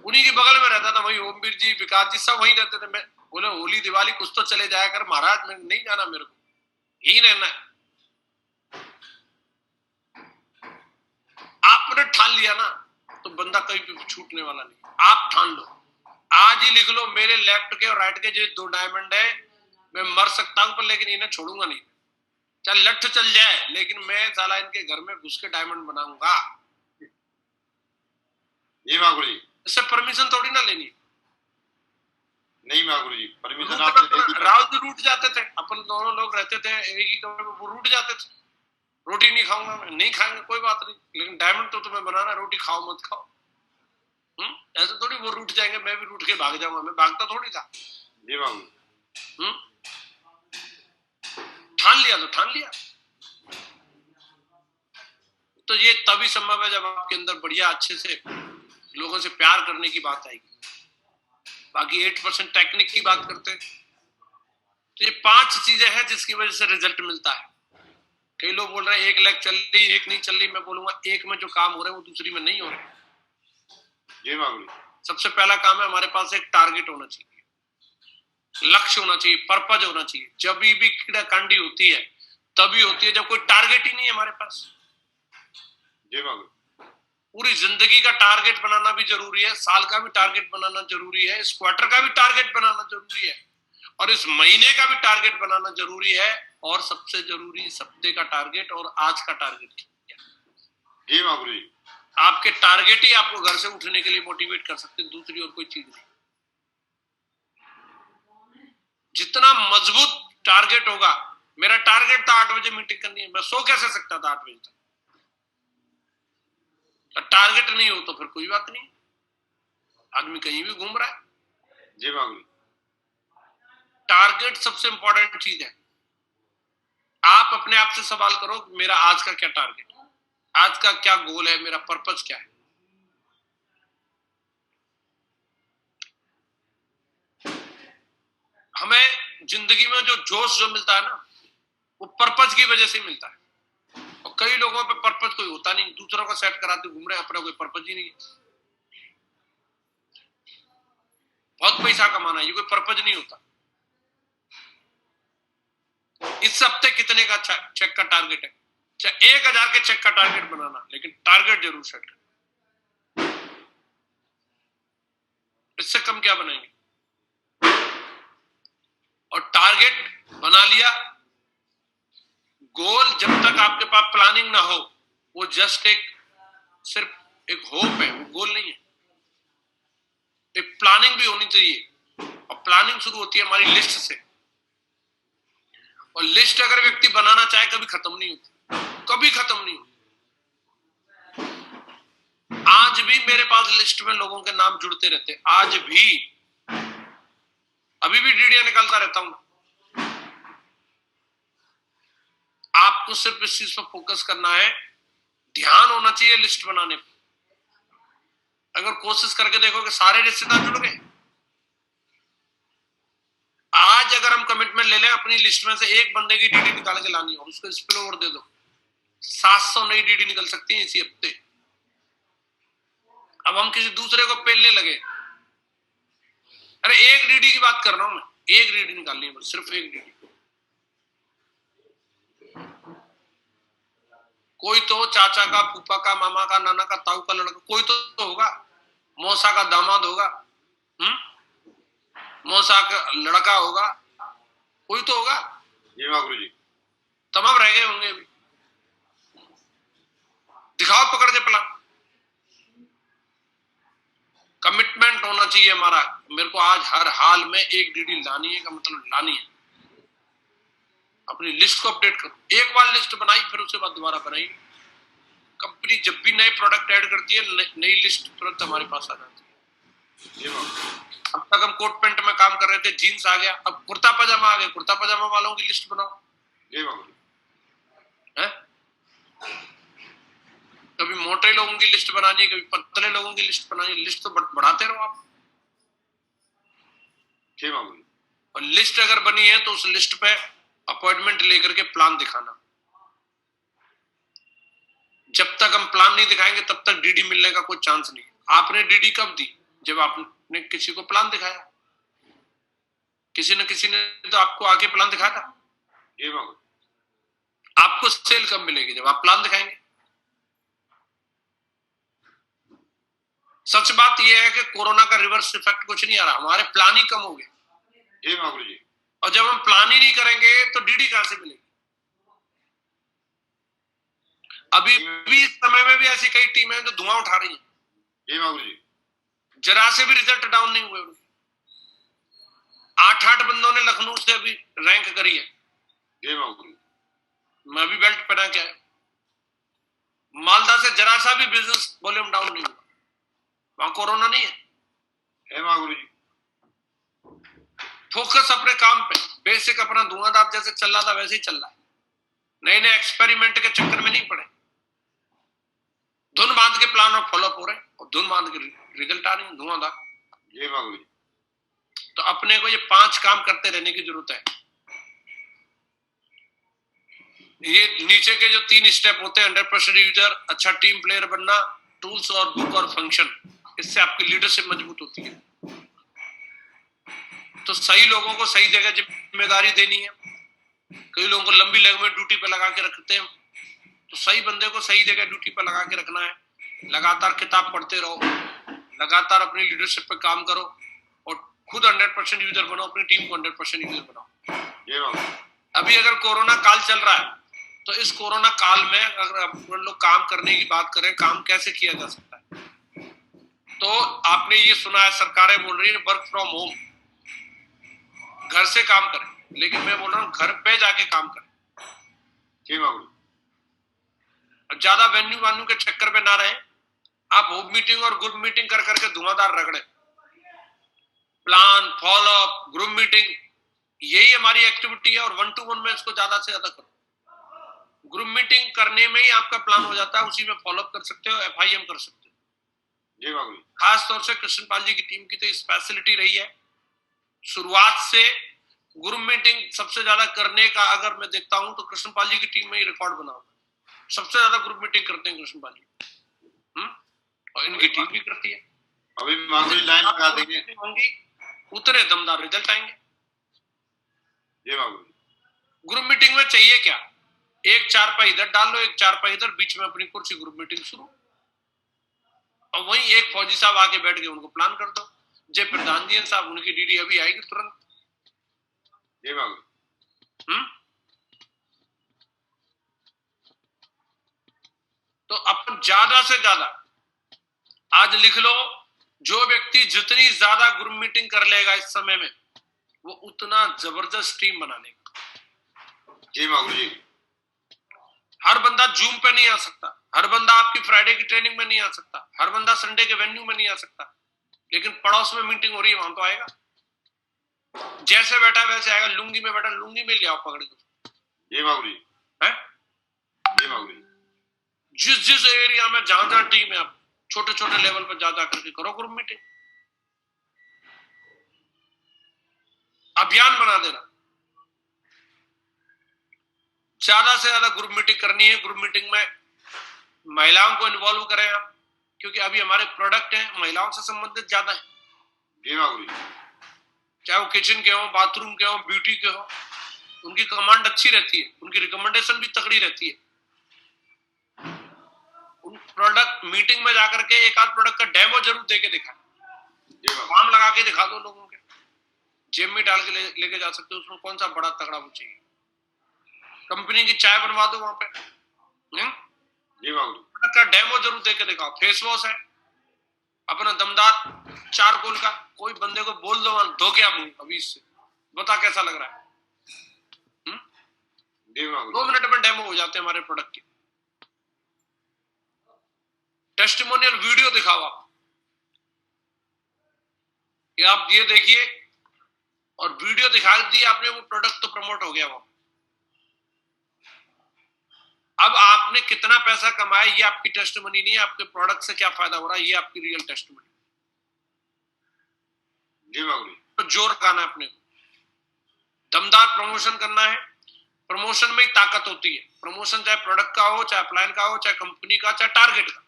उन्हीं के बगल में रहता था। वही ओमवीर जी, विकास जी सब वहीं रहते थे। मैं बोले होली दिवाली कुछ तो चले जाया कर महाराज, मैं नहीं जाना, मेरे को यही रहना है। आपने ठान लिया ना तो बंदा कहीं भी छूटने वाला नहीं। आप ठान लो, आज ही लिख लो मेरे लेफ्ट के और राइट के जो 2 डायमंड है, मैं मर सकता हूं पर लेकिन इन्हें छोड़ूंगा नहीं। चल लठ चल जाए लेकिन मैं साला इनके घर में घुस के डायमंड बनाऊंगा। जी ठाकुर जी। इससे परमिशन थोड़ी ना लेनी। नहीं ठाकुर जी, परमिशन आपने दे दी। राव जी रूठ जाते थे, अपन दोनों लोग रहते थे एक ही कमरे में, वो रूठ जाते थे। रोटी नहीं खाऊंगा मैं, नहीं खाएंगे कोई बात नहीं, लेकिन डायमंड तो तुम्हें बनाना, रोटी खाओ मत खाओ। ऐसे थोड़ी वो रूठ जाएंगे मैं भी रूठ के भाग जाऊंगा। मैं भागता थोड़ी था। जी बाबू। ठान लिया तो ठान लिया। तो ये तभी संभव है जब आपके अंदर बढ़िया अच्छे से लोगों से प्यार करने की बात आएगी। बाकी 8% टेक्निक की बात करते हैं तो ये 5 चीजें हैं जिसकी वजह से रिजल्ट मिलता है। कई लोग बोल रहे हैं 1 लाख चल रही, 1 नहीं चल रही। मैं बोलूंगा एक में जो काम हो रहे हैं वो दूसरी में नहीं हो रहे। जी बाबू। सबसे पहला काम है हमारे पास एक टारगेट होना चाहिए, लक्ष्य होना चाहिए, पर्पज होना चाहिए। जब भी कीड़ा कांडी होती है तभी होती है जब कोई टारगेट ही नहीं है हमारे पास। जी बाबू। पूरी जिंदगी का टारगेट बनाना भी जरूरी है, साल का भी टारगेट बनाना जरूरी है, इस क्वार्टर का भी टारगेट बनाना जरूरी है, और इस महीने का भी टारगेट बनाना जरूरी है, और सबसे जरूरी इस हफ्ते का टारगेट और आज का टारगेट। जी बाबू जी। आपके टारगेट ही आपको घर से उठने के लिए मोटिवेट कर सकते हैं, दूसरी और कोई चीज नहीं। जितना मजबूत टारगेट होगा, मेरा टारगेट था 8 बजे मीटिंग करनी है, मैं सो कैसे सकता था 8 बजे तक। टारगेट नहीं हो तो फिर कोई बात नहीं, आदमी कहीं भी घूम रहा है। जी बाबू। टारगेट सबसे इंपॉर्टेंट चीज है। आप अपने आप से सवाल करो मेरा आज का क्या टारगेट है, आज का क्या गोल है, मेरा पर्पस क्या है। हमें जिंदगी में जो जोश जो मिलता है ना, वो पर्पस की वजह से मिलता है। और कई लोगों पे पर्पस कोई होता नहीं, दूसरों को सेट कराते घूम रहे हैं, अपना कोई पर्पस ही नहीं है। बहुत पैसा कमाना, ये कोई पर्पस नहीं होता। इस हफ्ते कितने का चेक का टारगेट है, चाहे 1000 के चेक का टारगेट बनाना, लेकिन टारगेट जरूर सेट करना। इससे कम क्या बनाएंगे। और टारगेट बना लिया, गोल जब तक आपके पास प्लानिंग ना हो वो जस्ट सिर्फ एक होप है, वो गोल नहीं है। एक प्लानिंग भी होनी चाहिए, और प्लानिंग शुरू होती है हमारी लिस्ट से। और लिस्ट अगर व्यक्ति बनाना चाहे कभी खत्म नहीं होती, कभी खत्म नहीं होती। आज भी मेरे पास लिस्ट में लोगों के नाम जुड़ते रहते, आज भी, अभी भी डीडिया निकालता रहता हूं। आपको सिर्फ इस चीज पर फोकस करना है, ध्यान होना चाहिए लिस्ट बनाने पर। अगर कोशिश करके देखो कि सारे रिश्तेदार जुड़ गए, आज अगर हम कमिटमेंट ले लें अपनी लिस्ट में से एक बंदे की डीडी निकाल के लानी और उसको स्पिल ओवर दे दो, 700 नई डीडी निकल सकती है इसी हफ्ते। अब हम किसी दूसरे को पेलने लगे, अरे एक डीडी की बात कर रहा हूं मैं, एक डीडी निकालनी है, सिर्फ एक डीडी। कोई तो चाचा का, फूफा का, मामा का, नाना का, ताऊ का लड़का, कोई तो होगा, मौसा का दामाद होगा। मौसा का लड़का होगा, कोई तो होगा, जी हाँ गुरु जी। तमाम रह गए होंगे अभी। दिखाओ पकड़ के प्लान। कमिटमेंट होना चाहिए हमारा। मेरे को आज हर हाल में एक डीडी लानी है का मतलब लानी है। अपनी लिस्ट को अपडेट करो। एक बार लिस्ट बनाई फिर उसके बाद दोबारा बनाई। कंपनी जब भी नए प्रोडक्ट ऐड करती है नई लिस्ट तुरंत हमारे पास आ जाती है। अब तक हम कोट पेंट में काम कर रहे थे, जीन्स आ गया, अब कुर्ता पजामा आ गया। कुर्ता पजामा वालों की लिस्ट बनाओ है। कभी मोटे लोगों की लिस्ट बनानी है, कभी पतले लोगों की लिस्ट बनानी है। लिस्ट तो बढ़ाते रहो आप। और लिस्ट अगर बनी है तो उस लिस्ट पे अपॉइंटमेंट लेकर के प्लान दिखाना। जब तक हम प्लान नहीं दिखाएंगे तब तक डीडी मिलने का कोई चांस नहीं। आपने डीडी कब दी? जब आपने किसी को प्लान दिखाया। किसी ने तो आपको आके प्लान दिखाया था। आपको सेल कब मिलेगी? जब आप प्लान दिखाएंगे। सच बात यह है कि कोरोना का रिवर्स इफेक्ट कुछ नहीं आ रहा, हमारे प्लान ही कम हो गए। और जब हम प्लान ही नहीं करेंगे तो डीडी कहां से मिलेगी? अभी भी इस समय में भी ऐसी कई टीमें हैं जो धुआं उठा रही हैं। जरा से भी रिजल्ट डाउन नहीं हुए। 8 बंदों ने लखनऊ से अभी रैंक करी है। मैं भी बेल्ट पहना के आया। मालदा से जरा सा भी बिजनेस वॉल्यूम डाउन नहीं हुआ। वहां कोरोना नहीं है। फोकस अपने काम पे, बेसिक अपना धुआंधार जैसे चल रहा था वैसे ही चल रहा है। नए नए एक्सपेरिमेंट के चक्कर में नहीं पड़े। धुन बांध के प्लान और फॉलोअप हो रहे हैं और धुन बांध के रिजल्ट आ रहे हैं धुआंधार। तो अपने को ये 5 काम करते रहने की जरूरत है। ये नीचे के जो 3 स्टेप होते हैं, 100% यूजर, अच्छा टीम प्लेयर बनना, टूल्स और बुक और फंक्शन, इससे आपकी लीडरशिप मजबूत होती है। तो सही लोगों को सही जगह जिम्मेदारी देनी है। कई लोगों को लंबी लंबी ड्यूटी पे लगा के रखते हैं, तो सही बंदे को सही जगह ड्यूटी पे लगा के रखना है। लगातार किताब पढ़ते रहो, लगातार अपनी लीडरशिप पे काम करो और खुद 100% यूजर बनो, अपनी टीम को 100% यूजर बनाओ। अभी अगर कोरोना काल चल रहा है तो इस कोरोना काल में अगर अपन लोग काम करने की बात करें, काम कैसे किया जा सकता है, तो आपने ये सुना है सरकारें बोल रही है वर्क फ्रॉम होम, घर से काम करें। लेकिन मैं बोल रहा हूँ घर पे जाके काम करें। ज्यादा वेन्यू के चक्कर में ना रहे। आप होम मीटिंग और ग्रुप मीटिंग कर करके धुआंधार रगड़े। प्लान, फॉलोअप, ग्रुप मीटिंग, यही हमारी एक्टिविटी है। और 1 to 1 में इसको ज्यादा से ज्यादा करो। ग्रुप मीटिंग करने में ही आपका प्लान हो जाता है, उसी में फॉलोअप कर सकते हो, FIM कर सकते हो। खास तौर से कृष्णपाल जी की टीम की तो स्पेशलिटी रही है शुरुआत से। ग्रुप मीटिंग सबसे ज्यादा करने का अगर मैं देखता हूं तो कृष्णपाल जी की टीम में ही रिकॉर्ड बना हुआ। सबसे ज्यादा ग्रुप मीटिंग करते हैं कृष्णपाल जी। और इनकी टीम भी करती है। अभी लाइन लगा देंगे, होंगी उतने दमदार रिजल्ट आएंगे। ग्रुप मीटिंग में चाहिए क्या? एक 4 इधर डाल लो, एक 4 इधर, बीच में अपनी कुर्सी, ग्रुप मीटिंग शुरू। और वहीं एक फौजी साहब आके बैठ के उनको प्लान कर दो। जय प्रधान जी साहब, उनकी डीडी अभी आएगी तुरंत। तो अपन ज्यादा से ज्यादा आज लिख लो, जो व्यक्ति जितनी ज्यादा ग्रुप मीटिंग कर लेगा इस समय में, वो उतना जबरदस्त टीम बना लेगा। जी। हर बंदा जूम पे नहीं आ सकता, हर बंदा आपकी फ्राइडे की ट्रेनिंग में नहीं आ सकता, हर बंदा संडे के वेन्यू में नहीं आ सकता। लेकिन पड़ोस में मीटिंग हो रही है, वहां तो आएगा। जैसे बैठा वैसे आएगा। लुंगी में बैठा, लुंगी में ले आओ पकड़ के। जिस एरिया में जहां टीम है, आप छोटे छोटे लेवल पर जा करके करो ग्रुप मीटिंग। अभियान बना देना। ज्यादा से ज्यादा ग्रुप मीटिंग करनी है। ग्रुप मीटिंग में महिलाओं को इन्वॉल्व करें आप, क्योंकि अभी हमारे प्रोडक्ट हैं महिलाओं से संबंधित ज्यादा है। चाहे वो किचन के हो, बाथरूम के हो, ब्यूटी के हो, उनकी कमांड अच्छी रहती है, उनकी रिकमेंडेशन भी तगड़ी रहती है। उन प्रोडक्ट मीटिंग में जाकर के एक आध प्रोडक्ट का डेमो जरूर देके दिखाएं, काम लगा के दिखा दो लोगों के। जेब में डाल के लेके जा सकते हो, उसमें कौन सा बड़ा तगड़ा वो चाहिए। कंपनी की चाय बनवा दो वहां पे। जी बाबू का डेमो जरूर देके दिखाओ। फेस वॉश है अपना दमदार चारकोल का, कोई बंदे को बोल दो धो के आप अभी इससे बता कैसा लग रहा है। जी बाबू 2 मिनट में डेमो हो जाते हैं हमारे प्रोडक्ट के। टेस्टिमोनियल वीडियो दिखाओ आप कि आप ये देखिए, और वीडियो दिखा दी आपने, वो प्रोडक्ट तो प्रमोट हो गया। वो अब आपने कितना पैसा कमाया ये आपकी टेस्टिमनी नहीं है, आपके प्रोडक्ट से क्या फायदा हो रहा है ये आपकी रियल टेस्टिमनी। जी बाबू तो जोर लगाना है अपने को, दमदार प्रमोशन करना है। प्रमोशन में ही ताकत होती है। प्रमोशन चाहे प्रोडक्ट का हो, चाहे अपलाइन का हो, चाहे कंपनी का, चाहे टारगेट का,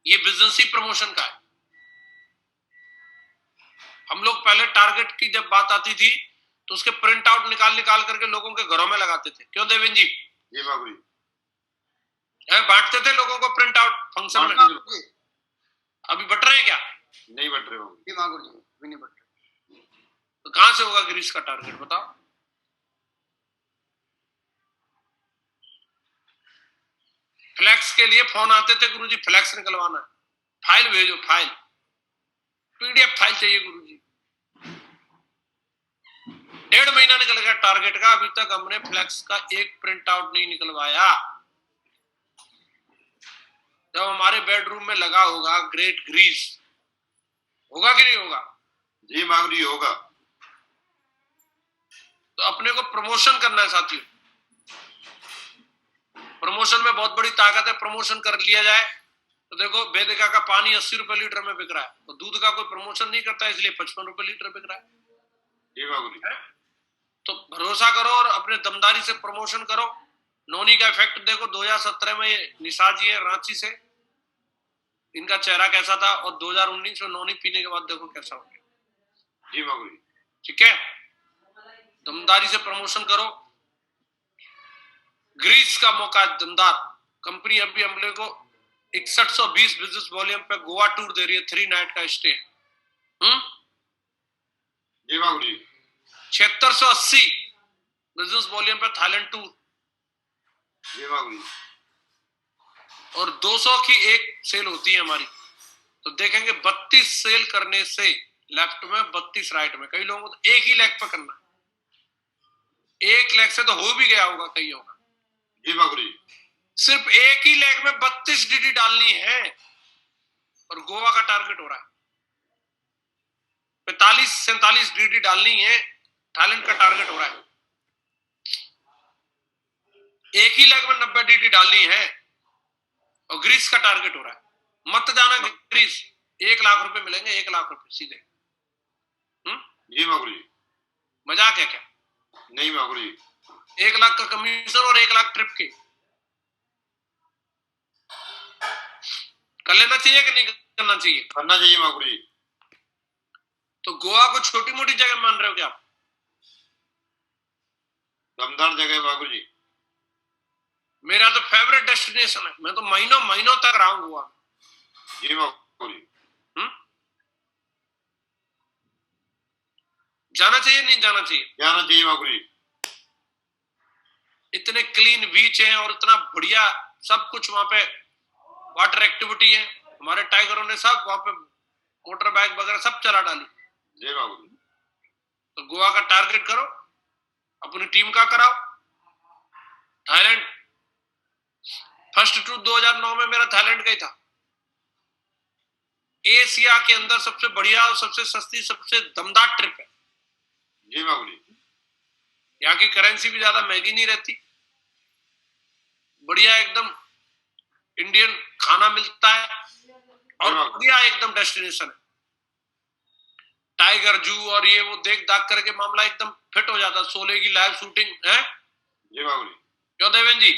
ये बिजनेस ही प्रमोशन का है। हम लोग पहले टारगेट की जब बात आती थी तो उसके प्रिंट आउट निकाल करके लोगों के घरों में लगाते थे। क्यों देवेन जी? जी बाबू बांटते थे लोगों को प्रिंट आउट फंक्शन में। अभी बट रहे हैं क्या? नहीं बट रहे बाबू जी मांगुर जी भी नहीं बट रहे। तो कहां से होगा ग्रीस का टारगेट बताओ? फ्लैक्स के लिए फोन आते थे, गुरुजी फ्लैक्स निकलवाना है, फाइल भेजो, फाइल पीडीएफ फाइल चाहिए गुरुजी। 1.5 महीना निकल गया टारगेट का, अभी तक हमने फ्लैक्स का एक प्रिंट आउट नहीं निकलवाया। जब हमारे बेडरूम में लगा होगा ग्रेट ग्रीस, होगा कि नहीं होगा? जी मांग जी होगा। तो अपने को प्रमोशन करना है साथियों। प्रमोशन में बहुत बड़ी ताकत है। प्रमोशन कर लिया जाए तो देखो, वेदिका का पानी 80 रुपए लीटर में बिक रहा है, तो दूध का कोई प्रमोशन नहीं करता है, इसलिए 55 रुपए लीटर बिक रहा है। जी बाबू तो भरोसा करो और अपने दमदारी से प्रमोशन करो। नोनी का इफेक्ट देखो, 2017 में ये निशा जी है रांची से, इनका चेहरा कैसा था, और 2019 में नोनी पीने के बाद देखो कैसा हो गया। जी बाबू ठीक है, दमदारी से प्रमोशन करो। ग्रीस का मौका दमदार। कंपनी अभी हमले को 6120 बिजनेस वॉल्यूम पे गोवा टूर दे रही है, 3 नाइट का स्टे। जी बाबू जी 7680 बिजनेस वॉल्यूम पे थाईलैंड टूर। जी बाबू जी और 200 की एक सेल होती है हमारी, तो देखेंगे 32 सेल करने से लेफ्ट में 32 राइट में। कई लोगों को तो एक ही लेग पे करना है, 1 लेग से तो हो भी गया होगा कई होगा। जी बाबू जी सिर्फ एक ही लेग में 32 डीडी डालनी है, और गोवा का टारगेट हो रहा है 45-47 डीडी डालनी है। थाईलैंड का टारगेट हो रहा है एक ही लेग में 90 डीडी डालनी है, और ग्रीस का टारगेट हो रहा है। मत जाना ग्रीस, 1 लाख रुपए मिलेंगे, 1 लाख रुपए सीधे। जी बाबू जी मजाक है क्या? नहीं बाबू जी 1 लाख का कमीशन और 1 लाख ट्रिप के। कर लेना चाहिए कि नहीं करना चाहिए? करना चाहिए बाबू जी। तो गोवा को छोटी मोटी जगह मान रहे हो क्या आप? दमदार जगह बाबू जी। मेरा तो फेवरेट डेस्टिनेशन है, मैं तो महीनों महीनों तक रहा हूं गोवा। जी बाबू जी जाना चाहिए नहीं जाना चाहिए? जाना चाहिए बाबू जी। इतने क्लीन बीच हैं और इतना बढ़िया सब कुछ वहां पे, वाटर एक्टिविटी है। हमारे टाइगरों ने सब वहां पे मोटर बाइक वगैरह सब चला डाली। जी बाबू जी तो गोवा का टारगेट करो, अपनी टीम का कराओ। थाईलैंड फर्स्ट टूर 2009 में मेरा थाईलैंड का ही था। एशिया के अंदर सबसे बढ़िया और सबसे सस्ती सबसे दमदार ट्रिप है। जी बाबू जी यहाँ की करेंसी भी ज्यादा महंगी नहीं रहती, बढ़िया एकदम इंडियन खाना मिलता है, और बढ़िया एकदम डेस्टिनेशन है। टाइगर जू और ये वो देख दाख करके मामला एकदम फिट हो जाता। शोले की लाइव शूटिंग है। जी बाबू जी क्यों देवेन जी?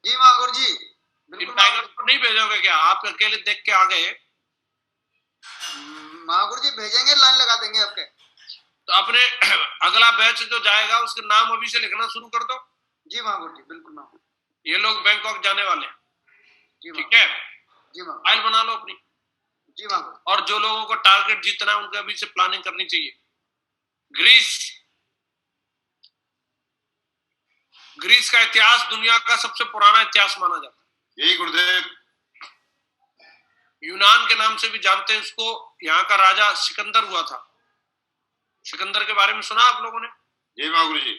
जी मांगुर जी इन टाइगर को नहीं भेजोगे क्या? आप अकेले देख के आ गए। मांगुर जी भेजेंगे, लाइन लगा देंगे आपके। तो अपने अगला बैच जो जाएगा उसके नाम अभी से लिखना शुरू कर दो। जी मांगुर जी बिल्कुल मांगुर। ये लोग बैंकॉक जाने वाले हैं, जी ठीक है? जी मांगुर फाइल बना लो अपनी। जी महागुरु। और जो लोगों को टारगेट जीतना है उनको अभी से प्लानिंग करनी चाहिए। ग्रीस का इतिहास दुनिया का सबसे पुराना इतिहास माना जाता है। यही गुरुदेव। यूनान के नाम से भी जानते हैं इसको। यहाँ का राजा सिकंदर हुआ था। सिकंदर के बारे में सुना आप लोगों ने? जय महागुरु जी।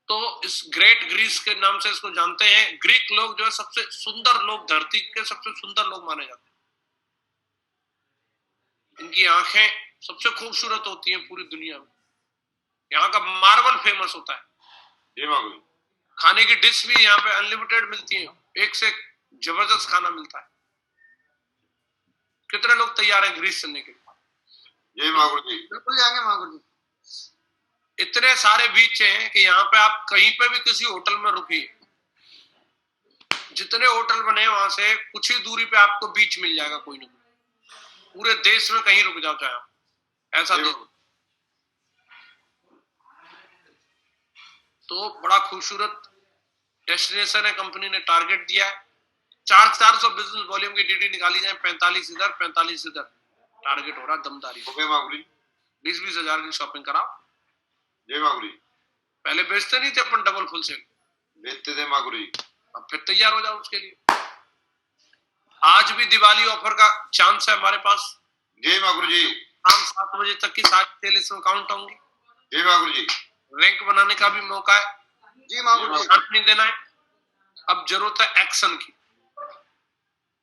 तो इस ग्रेट ग्रीस के नाम से इसको जानते हैं। ग्रीक लोग जो है सबसे सुंदर लोग, धरती के सबसे सुंदर लोग माने जाते हैं। इनकी आंखें सबसे खूबसूरत होती हैं पूरी दुनिया में। यहाँ का मार्बल फेमस होता है। जय महागुरु। खाने की डिश भी यहाँ पे अनलिमिटेड मिलती है, एक से एक जबरदस्त खाना मिलता है। कितने लोग तैयार हैं ग्रीस चलने के लिए? जय महागुरु जी। बिल्कुल जाएंगे महागुरु जी। इतने सारे बीच हैं कि यहाँ पे आप कहीं पे भी किसी होटल में रुकिए, जितने होटल बने वहां से कुछ ही दूरी पे आपको बीच मिल जाएगा कोई ना कोई। पूरे देश में कहीं रुक जाओ चाहे आप, ऐसा देश। तो बड़ा खूबसूरत डेस्टिनेशन है। कंपनी ने टारगेट दिया है 400 बिजनेस वॉल्यूम की डीडी निकाली जाए, 45 इधर 45 इधर। टारगेट हो रहा दमदारी। ओके महागुरु जी। 20-20 हजार की शॉपिंग कराओ। जय महागुरु जी। पहले बेचते नहीं थे अपन डबल फुल सेल, बेचते थे महागुरु जी। अब फिर तैयार हो जाओ उसके लिए। आज भी दिवाली ऑफर का चांस है हमारे पास। जय महागुरु जी। शाम 7 बजे तक की सारी सेल इसमें काउंट होंगी। जय महागुरु जी। रैंक बनाने का भी मौका है। जी महागुरु जी। ध्यान नहीं देना है। अब जरूरत है एक्शन की।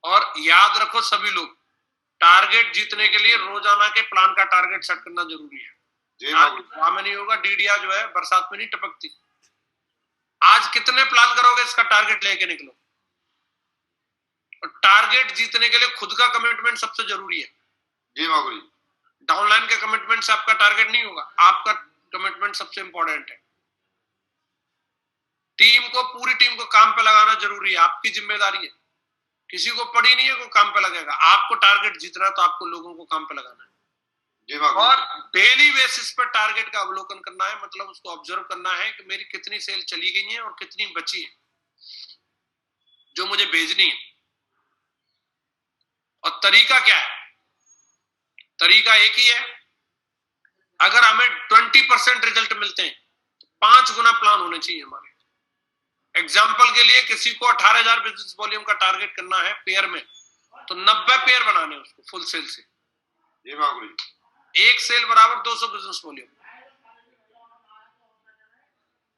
और याद रखो सभी लोग, टारगेट जीतने के लिए रोजाना के प्लान का टारगेट सेट करना जरूरी है। जय महागुरु जी। हवा में नहीं होगा, डीडिया जो है बरसात में नहीं टपकती। आज कितने प्लान करोगे इसका टारगेट लेके निकलो। और टारगेट जीतने के लिए खुद का कमिटमेंट सबसे जरूरी है। जय महागुरु जी। डाउनलाइन के कमिटमेंट से आपका टारगेट नहीं होगा, आपका कमिटमेंट सबसे इंपॉर्टेंट है। टीम को, पूरी टीम को काम पे लगाना जरूरी है, आपकी जिम्मेदारी है। किसी को पड़ी नहीं है को काम पे लगेगा। आपको टारगेट जीतना है तो आपको लोगों को काम पे लगाना है। जय महागुरु। और डेली बेसिस पर टारगेट का अवलोकन करना है, मतलब उसको ऑब्जर्व करना है कि मेरी कितनी सेल चली गई है और कितनी बची है जो मुझे भेजनी है। और तरीका क्या है? तरीका एक ही है। अगर हमें 20% रिजल्ट मिलते हैं तो 5 गुना प्लान होने चाहिए हमारे। एग्जाम्पल के लिए किसी को 18,000 बिजनेस वॉल्यूम का टारगेट करना है पेयर में, तो 90 पेयर बनाने उसको फुल सेल से। जय महागुरु जी। एक सेल बराबर 200 बिजनेस वॉल्यूम।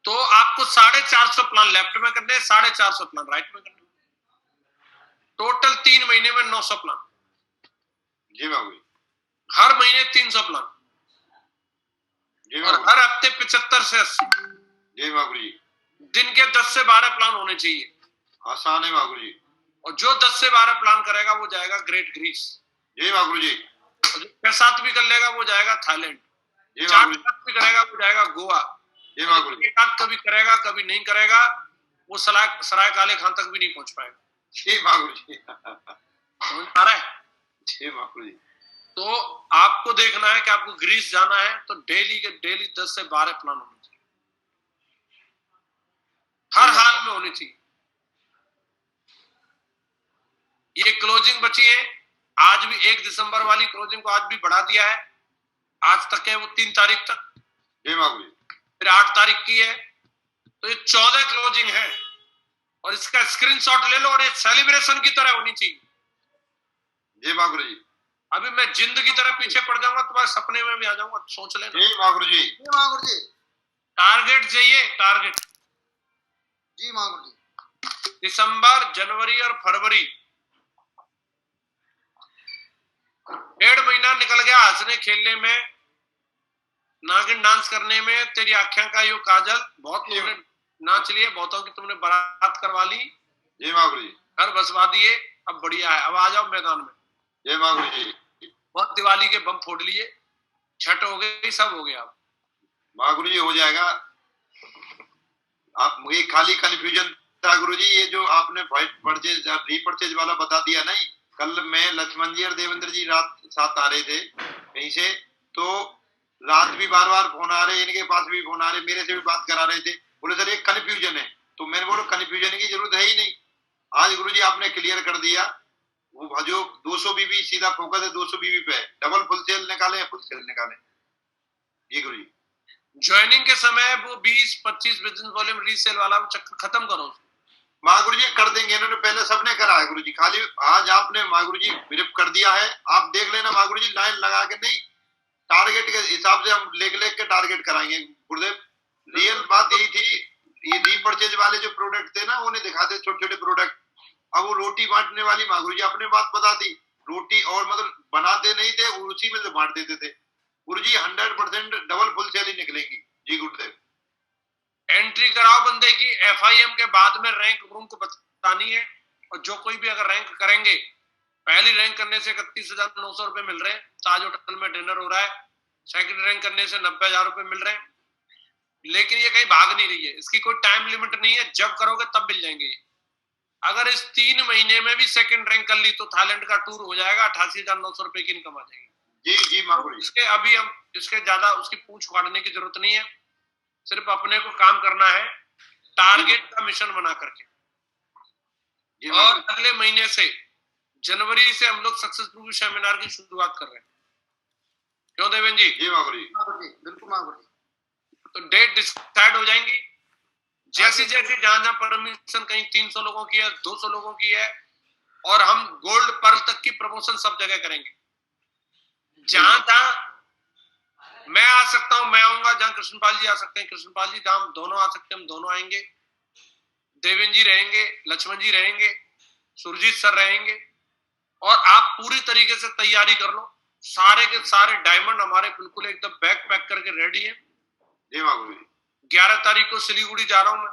तो आपको 450 प्लान लेफ्ट में करने, 450 प्लान राइट में करने। टोटल 3 महीने में 900 प्लान। जय महागुरु जी। हर महीने 300 प्लान जय और महागुरु हर हफ्ते 75 से 80। जी। जय महागुरु जी। दिन के 10 से 12 प्लान होने चाहिए। आसान है महागुरु जी। और जो 10 से 12 प्लान करेगा वो जाएगा ग्रेट ग्रीस। जय महागुरु जी। और जो 6-7 भी कर लेगा वो जाएगा थाईलैंड। जय 4 महागुरु जी। भी करेगा वो जाएगा गोवा। जय महागुरु जी। एक आध कभी करेगा कभी नहीं करेगा, वो सराय काले खान तक भी नहीं पहुंच पाएगा। जय महागुरु जी। समझ आ रहा है? जय महागुरु जी। तो आपको देखना है कि आपको ग्रीस जाना है तो डेली के डेली 10 से 12 प्लान होने चाहिए, हर हाल में होने चाहिए। ये क्लोजिंग बची है। आज भी 1 दिसंबर वाली क्लोजिंग को आज भी बढ़ा दिया है। आज तक है वो 3 तारीख तक, जय महागुरु जी। फिर 8 तारीख की है। तो ये 14 क्लोजिंग है और इसका स्क्रीनशॉट ले लो और ये सेलिब्रेशन की तरह होनी चाहिए। जय महागुरु जी। अभी मैं जिंद की तरह पीछे पड़ जाऊंगा, तुम्हारे सपने में भी आ जाऊंगा, सोच लेना। जय महागुरु जी। जी महागुरु जी। टारगेट चाहिए, टारगेट। जी महागुरु जी। दिसंबर, जनवरी और फरवरी 1.5 महीना निकल गया हंसने खेलने में, नागिन डांस करने में। तेरी आँखें का यो काजल, बहुत तुमने नाच लिए, बहुतों की तुमने बारात करवा ली, जय महागुरु जी। घर बसवा दिए। अब बढ़िया है, अब आ जाओ मैदान में। जय महागुरु जी। बहुत दिवाली के बम फोड़ लिए, छठ हो गई, सब हो गया। अब महागुरु जी हो जाएगा। आप मुझे खाली कंफ्यूजन था गुरु जी, ये जो आपने परचेज रीपरचेज वाला बता दिया नहीं, कल मैं लक्ष्मण जी और देवेंद्र जी रात साथ आ रहे थे कहीं से, तो रात भी बार बार फोन आ रहे, इनके पास भी फोन आ रहे, मेरे से भी बात करा रहे थे। बोले सर ये कंफ्यूजन है, तो मैंने बोला कंफ्यूजन की जरूरत है ही नहीं। आज गुरु जी आपने क्लियर कर दिया। वो जो 2 200 बीबी सीधा फोकस है 200 बीबी पे, डबल फुल सेल निकाले या फुल सेल निकाले। जी गुरु जी। ज्वाइनिंग के समय वो 20-25 बिजनेस वॉल्यूम रीसेल वाला वो चक्कर खत्म करो। महागुरु जी कर देंगे, इन्होंने पहले सबने करा है गुरु जी, खाली आज आपने महागुरु जी ग्रिप कर दिया है। आप देख लेना महागुरु जी, लाइन लगा के नहीं, टारगेट के हिसाब से हम लेख के टारगेट कराएंगे गुरुदेव। रियल बात यही थी, ये रीपरचेज वाले जो प्रोडक्ट थे ना, उन्हें दिखाते छोटे छोटे प्रोडक्ट। अब वो रोटी बांटने वाली महागुरु जी आपने बात बता दी, रोटी और मतलब बनाते नहीं थे, उसी में से बांट देते थे गुरु जी। 100% डबल फुल सेल ही निकलेंगी। जी गुरुदेव। एंट्री कराओ बंदे की, FIM के बाद में रैंक रूम को बतानी है, और जो कोई भी अगर रैंक करेंगे, पहली रैंक करने से 31,900 रुपए मिल रहे हैं, ताज होटल में डिनर हो रहा है। सेकंड रैंक करने से 90,000 रुपए मिल रहे हैं। लेकिन ये कहीं भाग नहीं रही है, इसकी कोई टाइम लिमिट नहीं है, जब करोगे तब मिल जाएंगे। अगर इस 3 महीने में भी सेकंड रैंक कर ली तो थाईलैंड का टूर हो जाएगा, 88,900 रुपए की इनकम आ जाएगी। जी जी महागुरु जी। इसके अभी हम इसके ज्यादा उसकी पूछ काटने की जरूरत नहीं है, सिर्फ अपने को काम करना है टारगेट का मिशन बना करके। और अगले महीने से जनवरी से हम लोग सक्सेस प्रूफ सेमिनार की शुरुआत कर रहे हैं। क्यों देवेन जी? जी महागुरु जी। बिल्कुल महागुरु जी। तो डेट डिसाइड हो जाएंगी, जैसे जैसे जहां परमिशन कहीं 300 लोगों की है, 200 लोगों की है, और हम गोल्ड पर्ल तक की प्रमोशन सब जगह करेंगे। जहां जहां मैं आ सकता हूं मैं आऊंगा, जहां कृष्णपाल जी आ सकते हैं कृष्णपाल जी, जहां हम दोनों आ सकते हैं हम दोनों आएंगे। देवेन जी रहेंगे, लक्ष्मण जी रहेंगे, सुरजीत सर रहेंगे, और आप पूरी तरीके से तैयारी कर लो। सारे के सारे डायमंड हमारे बिल्कुल एकदम बैग पैक करके रेडी है। 11 तारीख को सिलीगुड़ी जा रहा हूं मैं,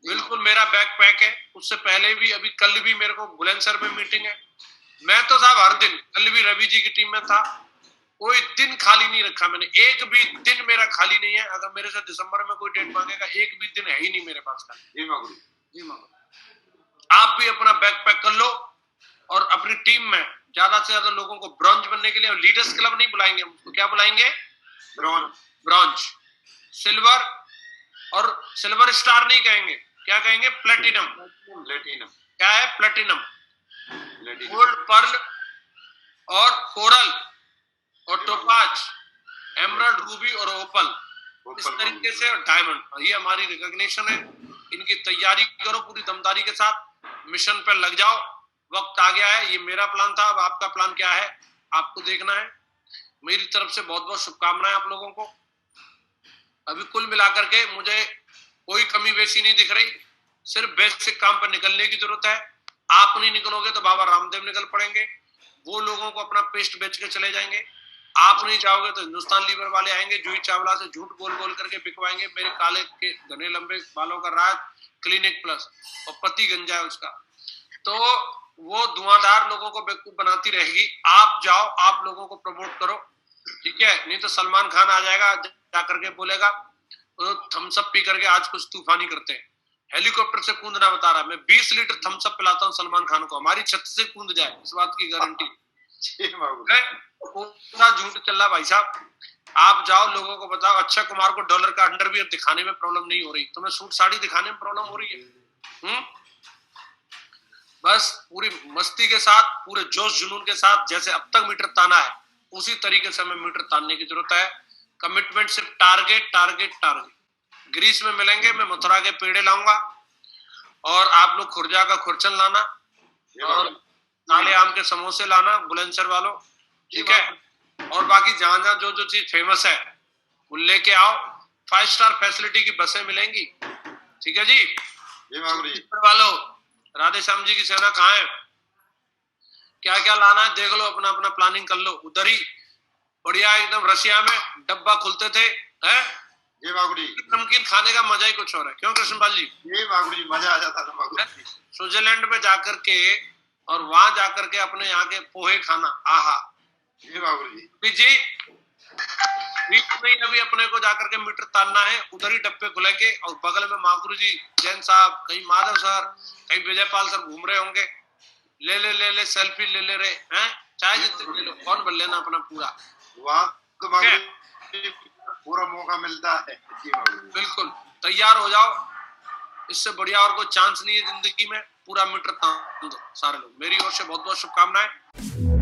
बिल्कुल मेरा बैग पैक है। उससे पहले भी अभी कल भी मेरे को बुलंदशहर में मीटिंग है। मैं तो साहब हर दिन, कल भी रवि जी की टीम में था, कोई दिन खाली नहीं रखा मैंने, एक भी दिन मेरा खाली नहीं है। अगर मेरे से दिसंबर में कोई डेट मांगेगा, एक भी दिन है ही नहीं मेरे पास का। जी महागुरु। आप भी अपना बैग पैक कर लो, और अपनी टीम में ज्यादा से ज्यादा लोगों को ब्रॉन्ज बनने के लिए, लीडर्स क्लब नहीं बुलाएंगे, उसको क्या बुलाएंगे? ब्रॉन्ज, सिल्वर, और सिल्वर स्टार नहीं कहेंगे, क्या कहेंगे? प्लेटिनम। क्या है प्लेटिनम? गोल्ड, पर्ल और कोरल और टोपाज, एमराल्ड, रूबी और ओपल, इस तरीके से डायमंड। ये हमारी रिकॉग्निशन है। इनकी तैयारी करो पूरी दमदारी के साथ, मिशन पर लग जाओ। वक्त आ गया है, ये मेरा प्लान था, अब आपका प्लान क्या है आपको देखना है। मेरी तरफ से बहुत बहुत शुभकामनाएं आप लोगों को। अभी कुल मिलाकर के मुझे कोई कमी बेसी नहीं दिख रही, सिर्फ बेसिक काम पर निकलने की जरूरत है। आप नहीं निकलोगे तो बाबा रामदेव निकल पड़ेंगे, वो लोगों को अपना पेस्ट बेच के चले जाएंगे। आप नहीं जाओगे तो हिंदुस्तान लीवर वाले आएंगे, जूही चावला से झूठ बोल बोल करके बिकवाएंगे मेरे काले के घने लंबे बालों का राज क्लिनिक प्लस, और पति गंजा है उसका। तो वो धुआंधार लोगों को बेवकूफ बनाती रहेगी। आप जाओ, आप लोगों को प्रमोट करो, ठीक है? नहीं तो सलमान खान आ जाएगा, जाकर के बोलेगा थम्स अप पी करके आज कुछ तूफानी करते हैं। हेलीकॉप्टर से कूदना बता रहा, मैं 20 लीटर थम्स अप पिलाता हूँ सलमान खान को, हमारी छत से कूद जाए, इस बात की गारंटी। पूरा झूठ चल रहा भाई साहब। आप जाओ, लोगों को बताओ अक्षय कुमार को डॉलर का अंडरवियर दिखाने में प्रॉब्लम नहीं हो रही, तुम्हें सूट साड़ी दिखाने में प्रॉब्लम हो रही है। बस पूरी मस्ती के साथ, पूरे जोश जुनून के साथ, जैसे अब तक मीटर ताना है उसी तरीके से हमें मीटर तानने की जरूरत है। कमिटमेंट सिर्फ टारगेट टारगेट टारगेट। ग्रीस में मिलेंगे, मैं मथुरा के पेड़े लाऊंगा, और आप लोग खुर्जा का खुरचन लाना, और काले आम के समोसे लाना बुलंदशहर वालों, ठीक है? और बाकी जहां जहां जो जो चीज फेमस है वो लेके आओ। 5 स्टार फैसिलिटी की बसें मिलेंगी, ठीक है जी? वालों, राधे श्याम जी की सेना कहाँ है? क्या क्या लाना है देख लो, अपना अपना प्लानिंग कर लो। उधर ही बढ़िया एकदम रशिया में डब्बा खुलते थे, हैं? नमकीन खाने का मजा ही कुछ और है। क्यों कृष्णपाल जी? मजा आ जाता था स्विट्जरलैंड में जाकर के, और वहां जाकर के अपने यहाँ के पोहे खाना, आहा जी। अभी अपने को जाकर के मीटर तानना है, उधर ही डब्बे खुलेंगे, और बगल में महागुरु जी, जैन साहब, कहीं माधव सर, कहीं विजयपाल सर घूम रहे होंगे। ले ले ले ले सेल्फी ले ले रहे हैं, चाहे जितने ले लो, कौन भर लेना अपना पूरा। वहाँ तो पूरा मौका मिलता है। बिल्कुल तैयार हो जाओ, इससे बढ़िया और कोई चांस नहीं है जिंदगी में। पूरा मीटर तान दो सारे लोग। मेरी ओर से बहुत बहुत शुभकामनाएं।